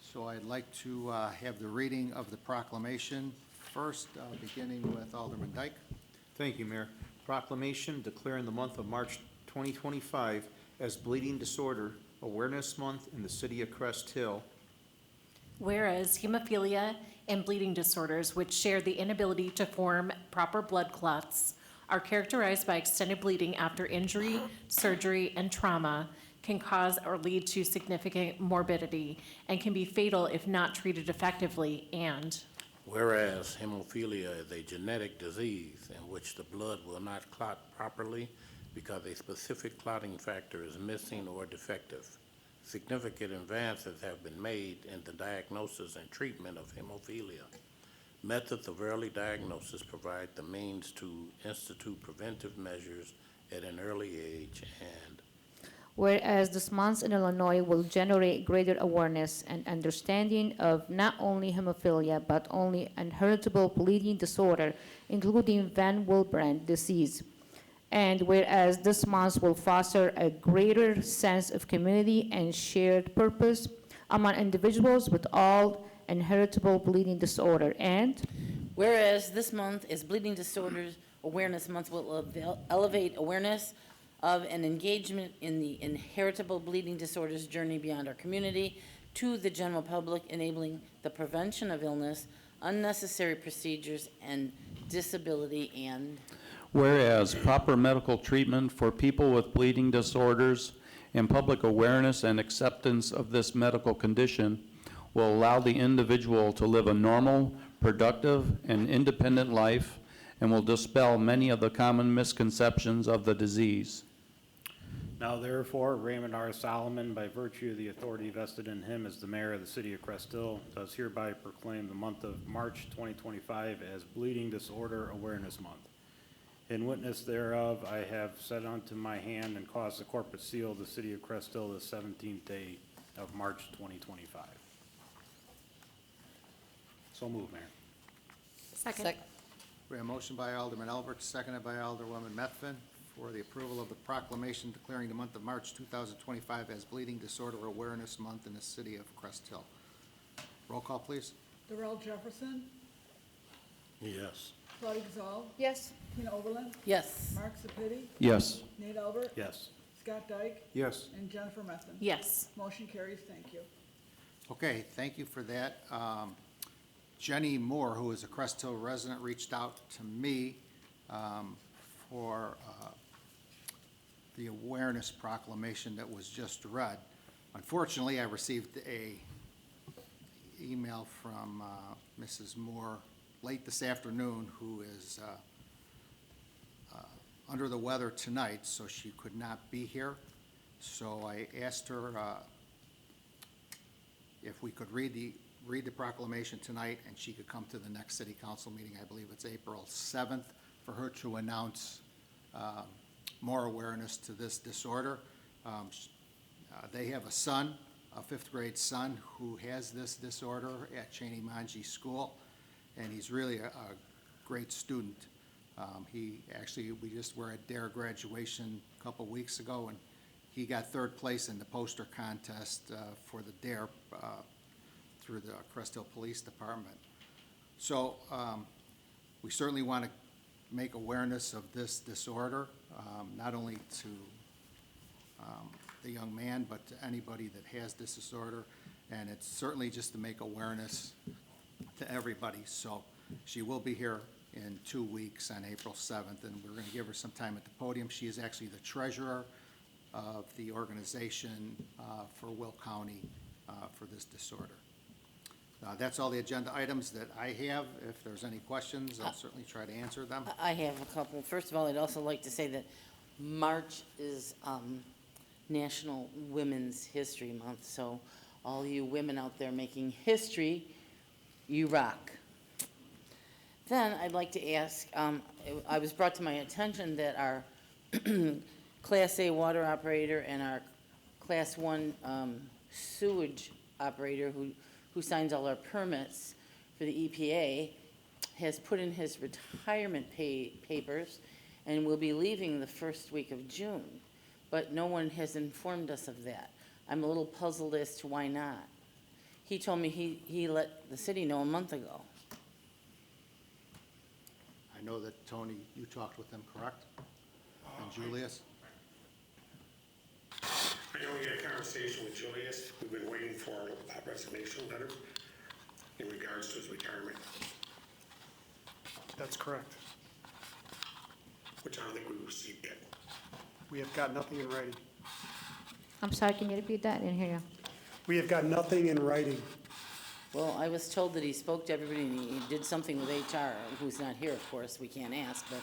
So I'd like to have the reading of the proclamation first, beginning with Alderman Dyke. Thank you, Mayor. Proclamation declaring the month of March 2025 as Bleeding Disorder Awareness Month in the city of Crest Hill. Whereas hemophilia and bleeding disorders, which share the inability to form proper blood clots, are characterized by extended bleeding after injury, surgery, and trauma, can cause or lead to significant morbidity, and can be fatal if not treated effectively, and Whereas hemophilia is a genetic disease in which the blood will not clot properly because a specific clotting factor is missing or defective. Significant advances have been made in the diagnosis and treatment of hemophilia. Methods of early diagnosis provide the means to institute preventive measures at an early age, and Whereas this month in Illinois will generate greater awareness and understanding of not only hemophilia, but only inheritable bleeding disorder, including Van Willebrand disease. And whereas this month will foster a greater sense of community and shared purpose among individuals with all inheritable bleeding disorder. And Whereas this month is Bleeding Disorders Awareness Month will elevate awareness of and engagement in the inheritable bleeding disorders journey beyond our community to the general public, enabling the prevention of illness, unnecessary procedures, and disability. And Whereas proper medical treatment for people with bleeding disorders and public awareness and acceptance of this medical condition will allow the individual to live a normal, productive, and independent life, and will dispel many of the common misconceptions of the disease. Now therefore, Raymond R. Solomon, by virtue of the authority vested in him as the mayor of the city of Crest Hill, does hereby proclaim the month of March 2025 as Bleeding Disorder Awareness Month. In witness thereof, I have set unto my hand and caused the corporate seal of the city of Crest Hill the 17th day of March 2025. So move, Mayor. second. We have a motion by Alderman Albert, seconded by Alderwoman Methvin, for the approval of the proclamation declaring the month of March 2025 as Bleeding Disorder Awareness Month in the city of Crest Hill. Roll call, please. Darrell Jefferson, yes. Claudia Gazal, yes. Tina Oberlin, yes, Mark Sepiti, Yes. Nate Albert, Yes. Scott Dyke, Yes. and Jennifer Methvin. Yes. Motion carries. Thank you. Okay, thank you for that. Jenny Moore, who is a Crest Hill resident, reached out to me for the awareness proclamation that was just read. Unfortunately, I received a email from Mrs. Moore late this afternoon, who is under the weather tonight, so she could not be here. So I asked her if we could read the proclamation tonight, and she could come to the next city council meeting, I believe it's April 7th, for her to announce more awareness to this disorder. They have a son, a fifth grade son, who has this disorder at Cheney Manji School, and he's really a great student. We just were at DARE graduation a couple weeks ago, and he got third place in the poster contest for the DARE through the Crest Hill Police Department. So we certainly want to make awareness of this disorder, not only to the young man, but to anybody that has this disorder. And it's certainly just to make awareness to everybody. So she will be here in 2 weeks on April 7th, and we're going to give her some time at the podium. She is actually the treasurer of the organization for Will County for this disorder. That's all the agenda items that I have. If there's any questions, I'll certainly try to answer them. I have a couple. First of all, I'd also like to say that March is National Women's History Month, so all you women out there making history, you rock. Then I'd like to ask, I was brought to my attention that our Class A water operator and our Class 1 sewage operator who signs all our permits for the EPA has put in his retirement papers and will be leaving the first week of June. But no one has informed us of that. I'm a little puzzled as to why not. He told me he let the city know a month ago. I know that, Tony, you talked with them, correct? And Julius? I know we had a conversation with Julius. We've been waiting for a resignation letter in regards to his retirement, That's correct. which I don't think we received yet. We have got nothing in writing. I'm sorry, can you repeat that? I didn't hear you. We have got nothing in writing. Well, I was told that he spoke to everybody and he did something with HR, who's not here, of course, we can't ask, but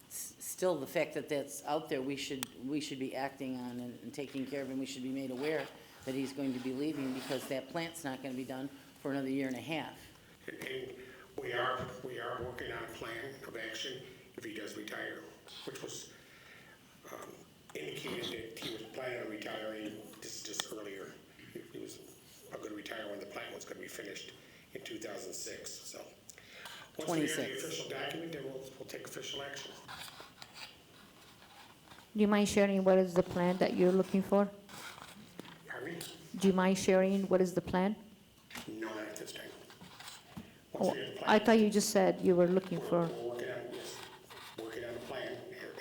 still, the fact that that's out there, we should be acting on and taking care of him. We should be made aware that he's going to be leaving because that plant's not going to be done for another year and a half. And we are working on a plan of action if he does retire, which was indicated that he was planning on retiring just earlier. He was going to retire when the plant was going to be finished in 2006, so. Once we have the 26. official document, then we'll take official action. Do you mind sharing what is the plan that you're looking for? Pardon me? Do you mind sharing what is the plan? No, not at this time. Oh, Once we have a plan. I thought you just said you were looking We're for, working on, yes, working on a plan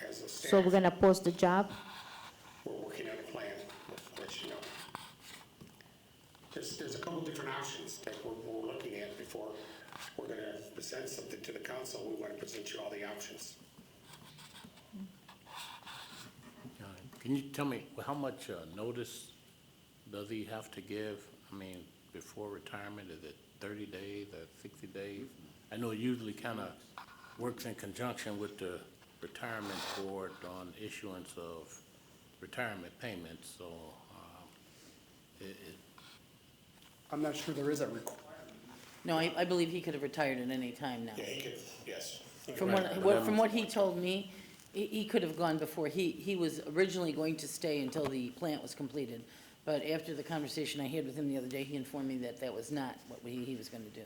as a staff. so we're gonna post the job? We're working on a plan, we'll let you know. There's a couple different options that we're looking at before we're gonna present something to the council. We wanna present you all the options. Can you tell me, how much notice does he have to give? I mean, before retirement, is it 30 days or 60 days? I know it usually kind of works in conjunction with the retirement board on issuance of retirement payments, so I'm not sure there is a requirement. No, I believe he could have retired at any time now. Yeah, he could, yes. From what he told me, he could have gone before. He was originally going to stay until the plant was completed. But after the conversation I had with him the other day, he informed me that that was not what he was going to do.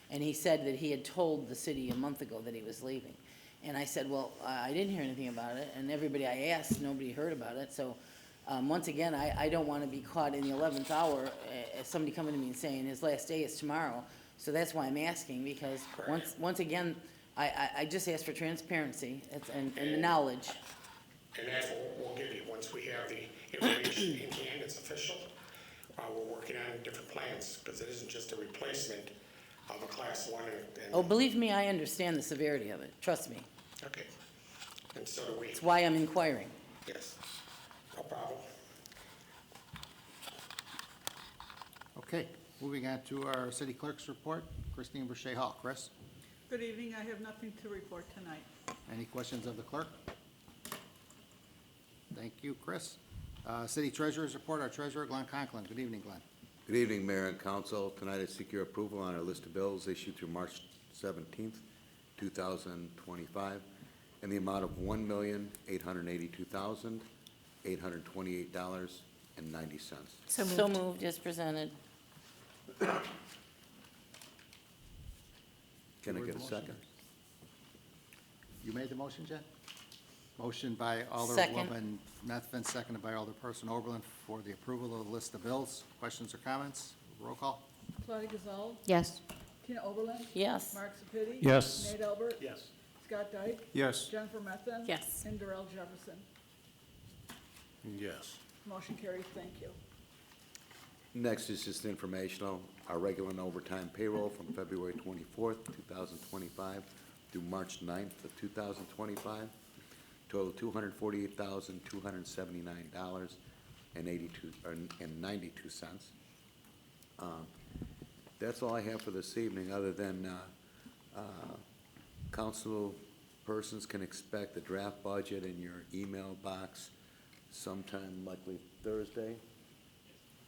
And he said that he had told the city a month ago that he was leaving. And I said, well, I didn't hear anything about it. And everybody I asked, nobody heard about it. So once again, I don't want to be caught in the 11th hour, somebody coming to me and saying his last day is tomorrow. So that's why I'm asking, because once again, I just ask for transparency and the knowledge. And that's what we'll give you, once we have the information in hand, it's official. We're working on different plans, because it isn't just a replacement of a class 1 and. Oh, believe me, I understand the severity of it. Trust me. Okay. And so do we. It's why I'm inquiring. Yes. No problem. Okay, moving on to our city clerk's report. Christine Boucher Hall. Chris, Good evening, I have nothing to report tonight. any questions of the clerk? Thank you, Chris. City treasurer's report, our treasurer, Glenn Conklin. Good evening, Glenn. Good evening, Mayor and Council. Tonight I seek your approval on our list of bills issued through March 17th, 2025, in the amount of $1,882,828.90. So moved as presented. Can I Where's get a the motion? second? You made the motion, Jen? Motion by Second. Alderwoman Methvin, seconded by Alderperson Oberlin for the approval of the list of bills. Questions or comments? Roll call. Claudia Gazal, Yes. Tina Oberlin, Yes. Mark Sepiti. Yes. Nate Albert. Yes. Scott Dyke. Yes. Jennifer Methvin. Yes. And Darrell Jefferson. yes. Motion carries, thank you. Next is just informational. Our regular and overtime payroll from February 24th, 2025 through March 9th of 2025, total $248,279.92. That's all I have for this evening, other than council persons can expect the draft budget in your email box sometime likely Thursday.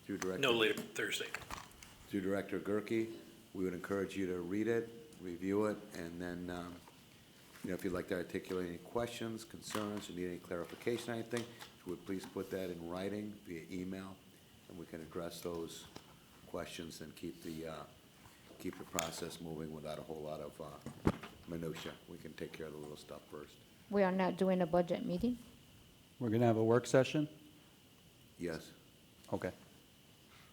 Through Director. No later Thursday. Through Director Gerke. We would encourage you to read it, review it, and then, if you'd like to articulate any questions, concerns, or need any clarification on anything, if you would please put that in writing via email, and we can address those questions and keep the process moving without a whole lot of minutia. We can take care of the little stuff first. We are not doing a budget meeting? We're going to have a work session? Yes, Okay.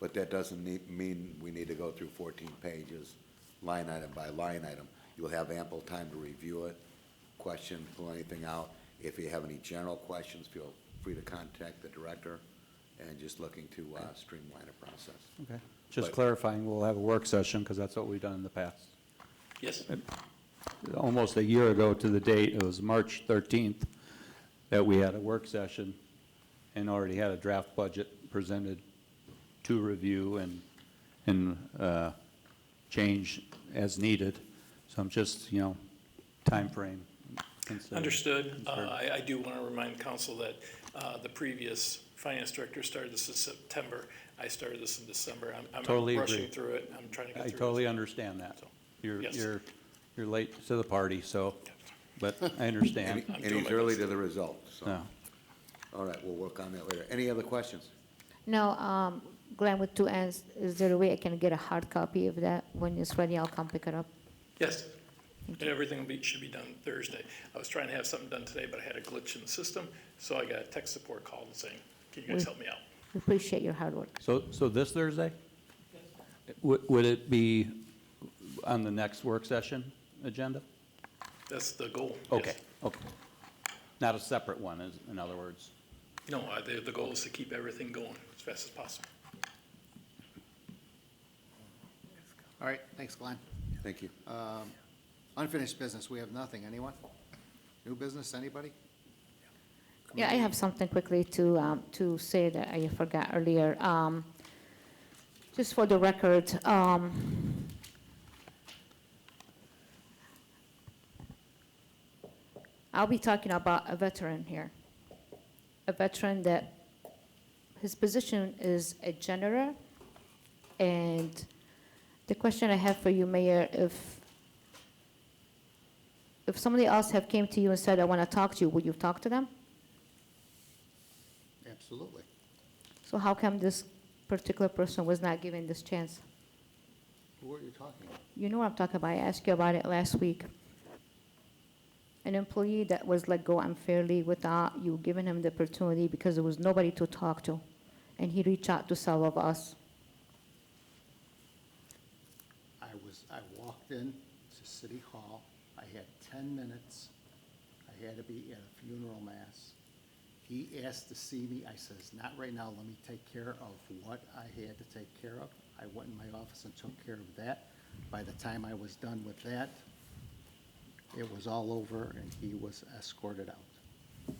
but that doesn't mean we need to go through 14 pages, line item by line item. You'll have ample time to review it, question, pull anything out. If you have any general questions, feel free to contact the director, and just looking to streamline the process. Okay. Just But- clarifying, we'll have a work session, because that's what we've done in the past. Yes. Almost a year ago to the date, it was March 13th, that we had a work session and already had a draft budget presented to review and change as needed. So I'm just, timeframe. Understood. I do want to remind council that the previous finance director started this in September. I started this in December. I'm Totally rushing agree. through it. I'm trying to get I through it. totally understand that. So, You're, yes. you're late to the party, so, but I understand. And doing he's my early best. to the result, so. No. All right, we'll work on that later. Any other questions? No, Glenn, with 2 N's, is there a way I can get a hard copy of that? When it's ready, I'll come pick it up. Yes. And everything should be done Thursday. I was trying to have something done today, but I had a glitch in the system, so I got a tech support call and saying, can you guys help me out? We appreciate your hard work. So this Thursday? Would it be on the next work session agenda? That's the goal. yes. Okay, okay. Not a separate one, in other words. No, the goal is to keep everything going as fast as possible. All right, thanks, Glenn. Thank you. Unfinished business, we have nothing. Anyone? New business, anybody? Yeah, I have something quickly to say that I forgot earlier. Just for the record, I'll be talking about a veteran here. A veteran that his position is a general. And the question I have for you, Mayor, if somebody else have came to you and said, I want to talk to you, would you talk to them? Absolutely. So how come this particular person was not given this chance? Who are you talking about? You know what I'm talking about. I asked you about it last week. An employee that was let go unfairly without you giving him the opportunity because there was nobody to talk to. And he reached out to several of us. I walked in to City Hall. I had 10 minutes. I had to be at a funeral mass. He asked to see me. I says, not right now. Let me take care of what I had to take care of. I went in my office and took care of that. By the time I was done with that, it was all over and he was escorted out.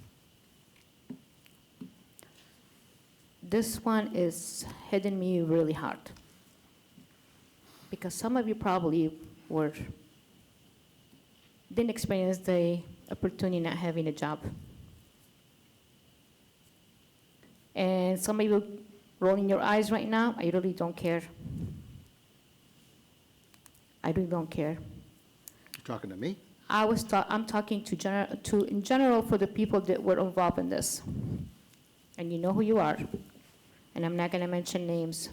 This one is hitting me really hard. Because some of you probably didn't experience the opportunity not having a job. And some of you rolling your eyes right now, I really don't care. I really don't care. You talking to me? I'm talking in general for the people that were involved in this. And you know who you are. And I'm not going to mention names.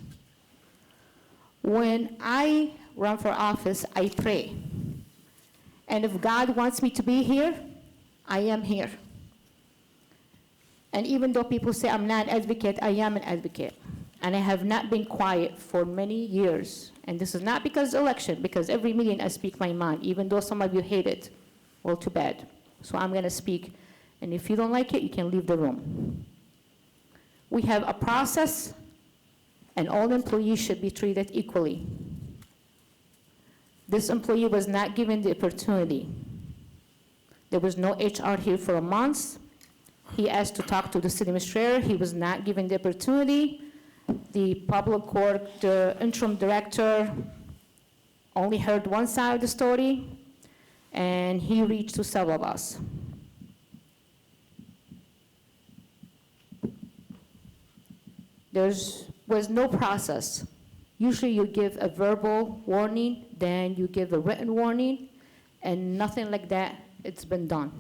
When I run for office, I pray. And if God wants me to be here, I am here. And even though people say I'm not an advocate, I am an advocate. And I have not been quiet for many years. And this is not because of election, because every meeting I speak my mind, even though some of you hate it. Well, too bad. So I'm going to speak. And if you don't like it, you can leave the room. We have a process, and all employees should be treated equally. This employee was not given the opportunity. There was no HR here for a month. He asked to talk to the city administrator. He was not given the opportunity. The public work, the interim director, only heard one side of the story, and he reached to several of us. There was no process. Usually you give a verbal warning, then you give a written warning, and nothing like that, it's been done.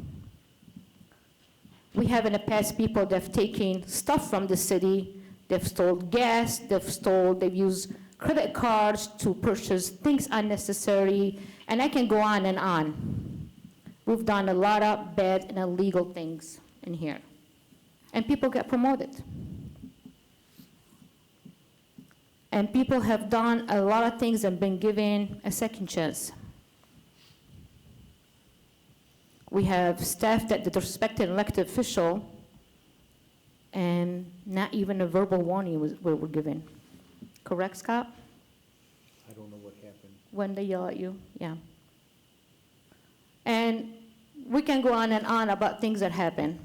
We have in the past people that have taken stuff from the city, they've stole gas, they've used credit cards to purchase things unnecessary, and I can go on and on. We've done a lot of bad and illegal things in here, and people get promoted. And people have done a lot of things and been given a second chance. We have staff that disrespected an elected official, and not even a verbal warning were given. Correct, Scott? I don't know what happened. When they yell at you, yeah. And we can go on and on about things that happen.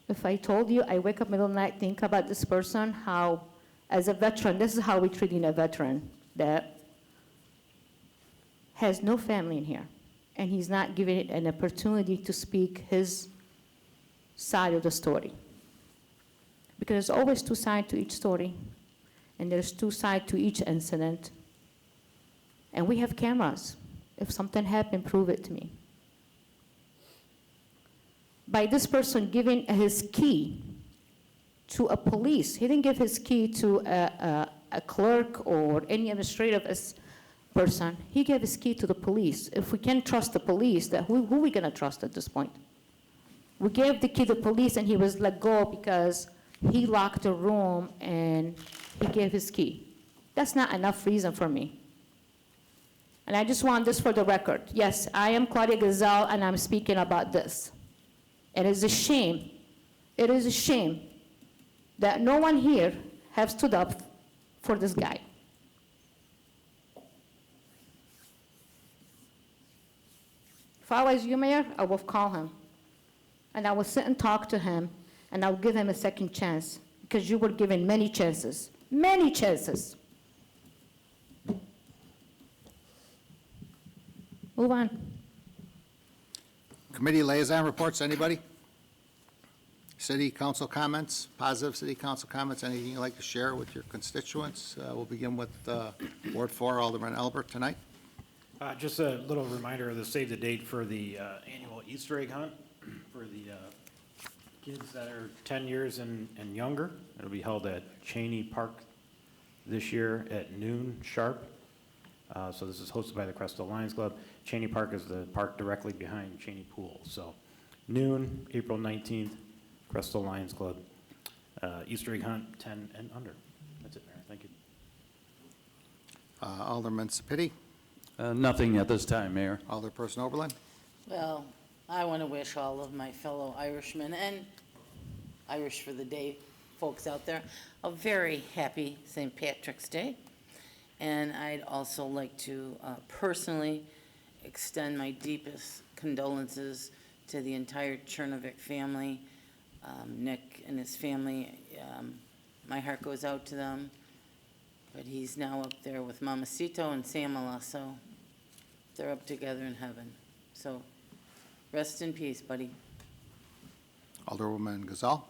If I told you, I wake up middle of the night, think about this person, how, as a veteran, this is how we're treating a veteran that has no family in here, and he's not given it an opportunity to speak his side of the story. Because there's always two sides to each story, and there's two sides to each incident. And we have cameras. If something happened, prove it to me. By this person giving his key to a police, he didn't give his key to a clerk or any administrative person. He gave his key to the police. If we can't trust the police, then who are we going to trust at this point? We gave the key to the police, and he was let go because he locked the room and he gave his key. That's not enough reason for me. And I just want this for the record. Yes, I am Claudia Gazelle, and I'm speaking about this. It is a shame. It is a shame that no one here have stood up for this guy. If I was you, Mayor, I would call him. And I would sit and talk to him, and I would give him a second chance, because you were given many chances. Many chances. Move on. Committee liaison reports, anybody? City council comments, positive city council comments, anything you'd like to share with your constituents? We'll begin with Ward 4, Alderman Albert tonight. Just a little reminder of the save the date for the annual Easter egg hunt for the kids that are 10 years and younger. It'll be held at Cheney Park this year at noon sharp. So this is hosted by the Crest Lions Club. Cheney Park is the park directly behind Cheney Pool. So noon, April 19th, Crest Lions Club. Easter egg hunt, 10 and under. That's it, Mayor. Thank you. Alderman Sapiti, Nothing at this time, Mayor. Alderperson Oberlin. Well, I want to wish all of my fellow Irishmen and Irish for the Day folks out there a very happy St. Patrick's Day. And I'd also like to personally extend my deepest condolences to the entire Chernovic family. Nick and his family, my heart goes out to them. But he's now up there with Mamacito and Samala, so they're up together in heaven. So rest in peace, buddy. Alderwoman Gazal.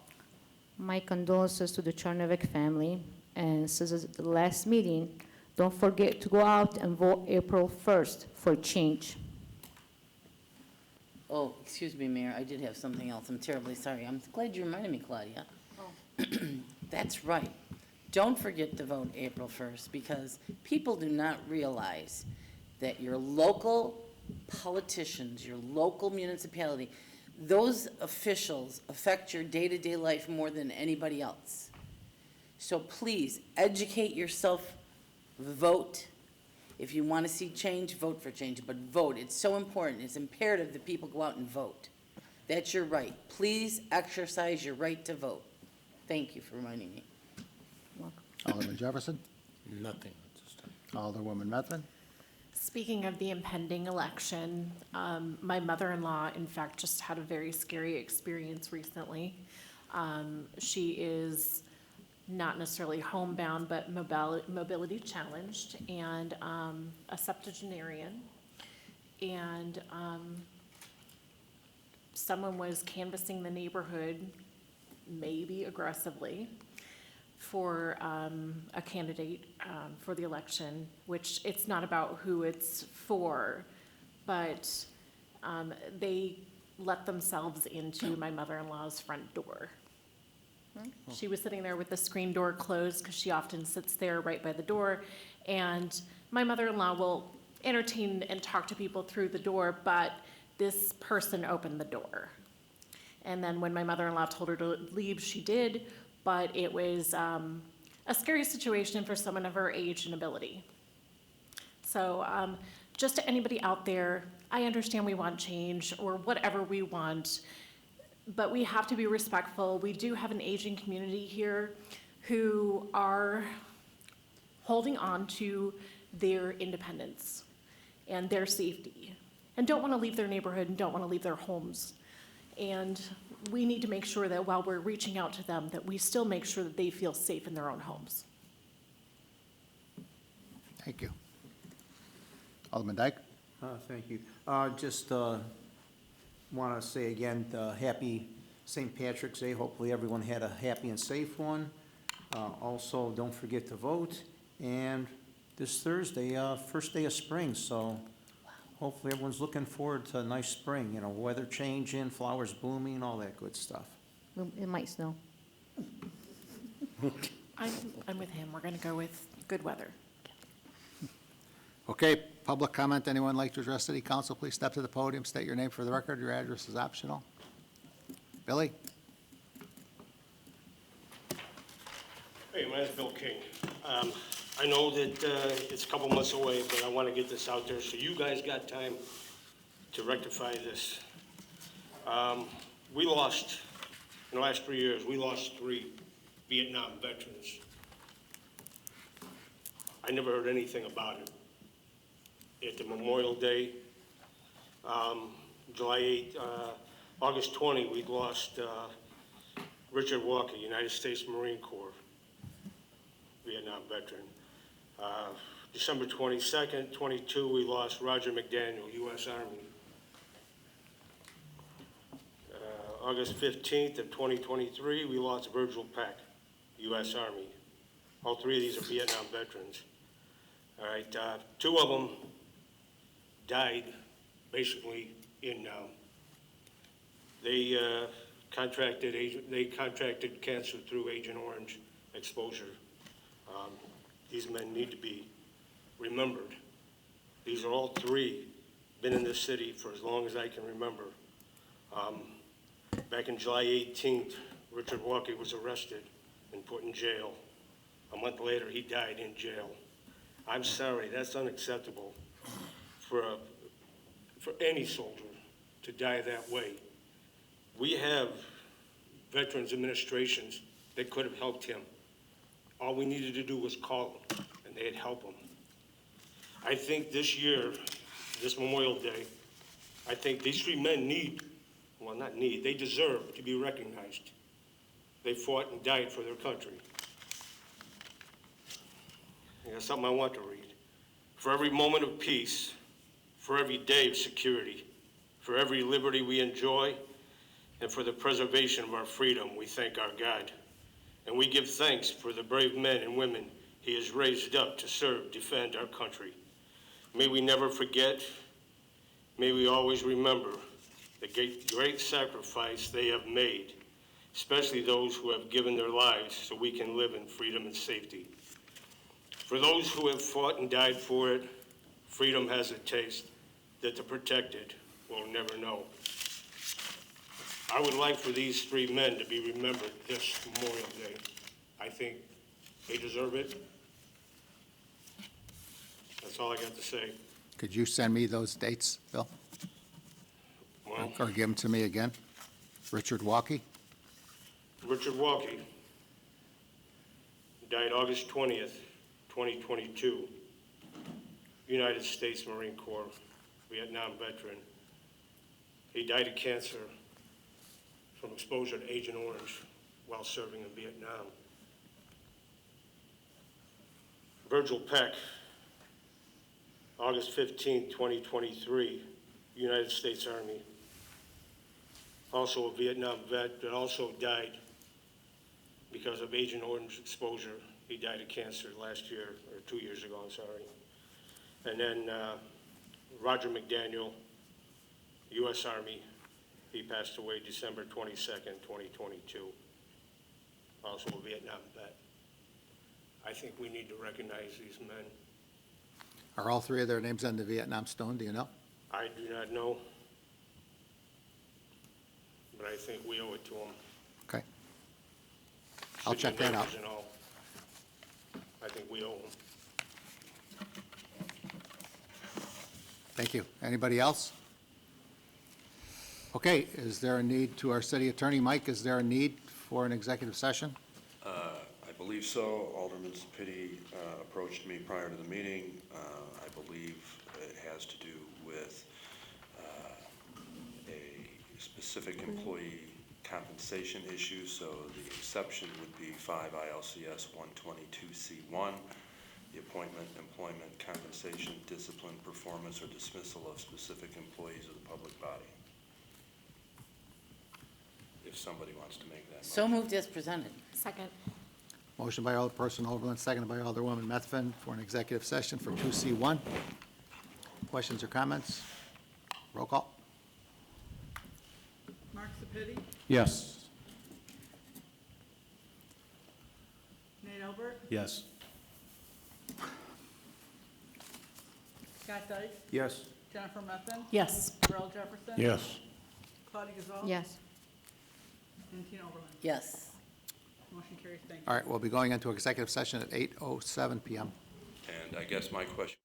My condolences to the Chernovic family, and since it's the last meeting, don't forget to go out and vote April 1st for change. Oh, excuse me, Mayor, I did have something else. I'm terribly sorry. I'm glad you reminded me, Claudia. That's right. Don't forget to vote April 1st, because people do not realize that your local politicians, your local municipality, those officials affect your day-to-day life more than anybody else. So please, educate yourself, vote. If you want to see change, vote for change, but vote. It's so important. It's imperative that people go out and vote. That's your right. Please exercise your right to vote. Thank you for reminding me. Alderman Jefferson. Nothing at this time. Alderwoman Methvin. Speaking of the impending election, my mother-in-law, in fact, just had a very scary experience recently. She is not necessarily homebound, but mobility challenged, and a septuagenarian. And someone was canvassing the neighborhood, maybe aggressively, for a candidate for the election, which it's not about who it's for, but they let themselves into my mother-in-law's front door. She was sitting there with the screen door closed, because she often sits there right by the door, and my mother-in-law will entertain and talk to people through the door, but this person opened the door. And then when my mother-in-law told her to leave, she did, but it was a scary situation for someone of her age and ability. So just to anybody out there, I understand we want change or whatever we want, but we have to be respectful. We do have an aging community here who are holding on to their independence and their safety, and don't want to leave their neighborhood and don't want to leave their homes. And we need to make sure that while we're reaching out to them, that we still make sure that they feel safe in their own homes. Thank you. Alderman Dyke? Thank you. Just want to say again, happy St. Patrick's Day. Hopefully everyone had a happy and safe one. Also, don't forget to vote. And this Thursday, first day of spring, so hopefully everyone's looking forward to a nice spring, you know, weather changing, flowers blooming, all that good stuff. It might snow. I'm with him. We're going to go with good weather. Okay, public comment. Anyone like to address city council, please step to the podium, state your name for the record. Your address is optional. Billy? Hey, my name's Bill King. I know that it's a couple months away, but I want to get this out there so you guys got time to rectify this. We lost, in the last 3 years, we lost 3 Vietnam veterans. I never heard anything about it. At the Memorial Day, July 8, August 20, we lost Richard Walker, United States Marine Corps, Vietnam veteran. December 22nd, 22, we lost Roger McDaniel, U.S. Army. August 15th of 2023, we lost Virgil Peck, U.S. Army. All 3 of these are Vietnam veterans. All right, 2 of them died basically in they contracted cancer through Agent Orange exposure. These men need to be remembered. These are all 3 been in this city for as long as I can remember. Back in July 18th, Richard Walker was arrested and put in jail. A month later, he died in jail. I'm sorry, that's unacceptable for any soldier to die that way. We have veterans administrations that could have helped him. All we needed to do was call them, and they'd help him. I think this year, this Memorial Day, I think these 3 men they deserve to be recognized. They fought and died for their country. There's something I want to read. For every moment of peace, for every day of security, for every liberty we enjoy, and for the preservation of our freedom, we thank our God. And we give thanks for the brave men and women he has raised up to serve, defend our country. May we never forget, may we always remember the great sacrifice they have made, especially those who have given their lives so we can live in freedom and safety. For those who have fought and died for it, freedom has a taste that the protected will never know. I would like for these 3 men to be remembered this Memorial Day. I think they deserve it. That's all I got to say. Could you send me those dates, Bill? Well, Or give them to me again? Richard Walkie? Richard Walkie died August 20th, 2022. United States Marine Corps, Vietnam veteran. He died of cancer from exposure to Agent Orange while serving in Vietnam. Virgil Peck, August 15, 2023, United States Army. Also a Vietnam vet that also died because of Agent Orange exposure. He died of cancer last year, or 2 years ago, I'm sorry. And then Roger McDaniel, U.S. Army. He passed away December 22nd, 2022. Also a Vietnam vet. I think we need to recognize these men. Are all three of their names on the Vietnam Stone, do you know? I do not know, but I think we owe it to them. Okay. I'll check that out. And all. I think we owe them. Thank you. Anybody else? Okay, is there a need to our city attorney? Mike, is there a need for an executive session? I believe so. Alderman Sapiti approached me prior to the meeting. I believe it has to do with a specific employee compensation issue, so the exception would be 5 ILCS 122C1, the appointment, employment, compensation, discipline, performance, or dismissal of specific employees of the public body. If somebody wants to make that motion. So moved as presented. Second. Motion by Alderperson Overland, seconded by Alderwoman Methvin for an executive session for 2C1. Questions or comments? Roll call. Mark Sepiti, Yes. Nate Albert, Yes. Scott Dyke, Yes. Jennifer Methvin, Yes. Darrell Jefferson. Yes. Claudia Gazal. Yes. And Tina Oberlin. Yes. Motion carries. Thank you. All right, we'll be going into executive session at 8:07 PM. And I guess my question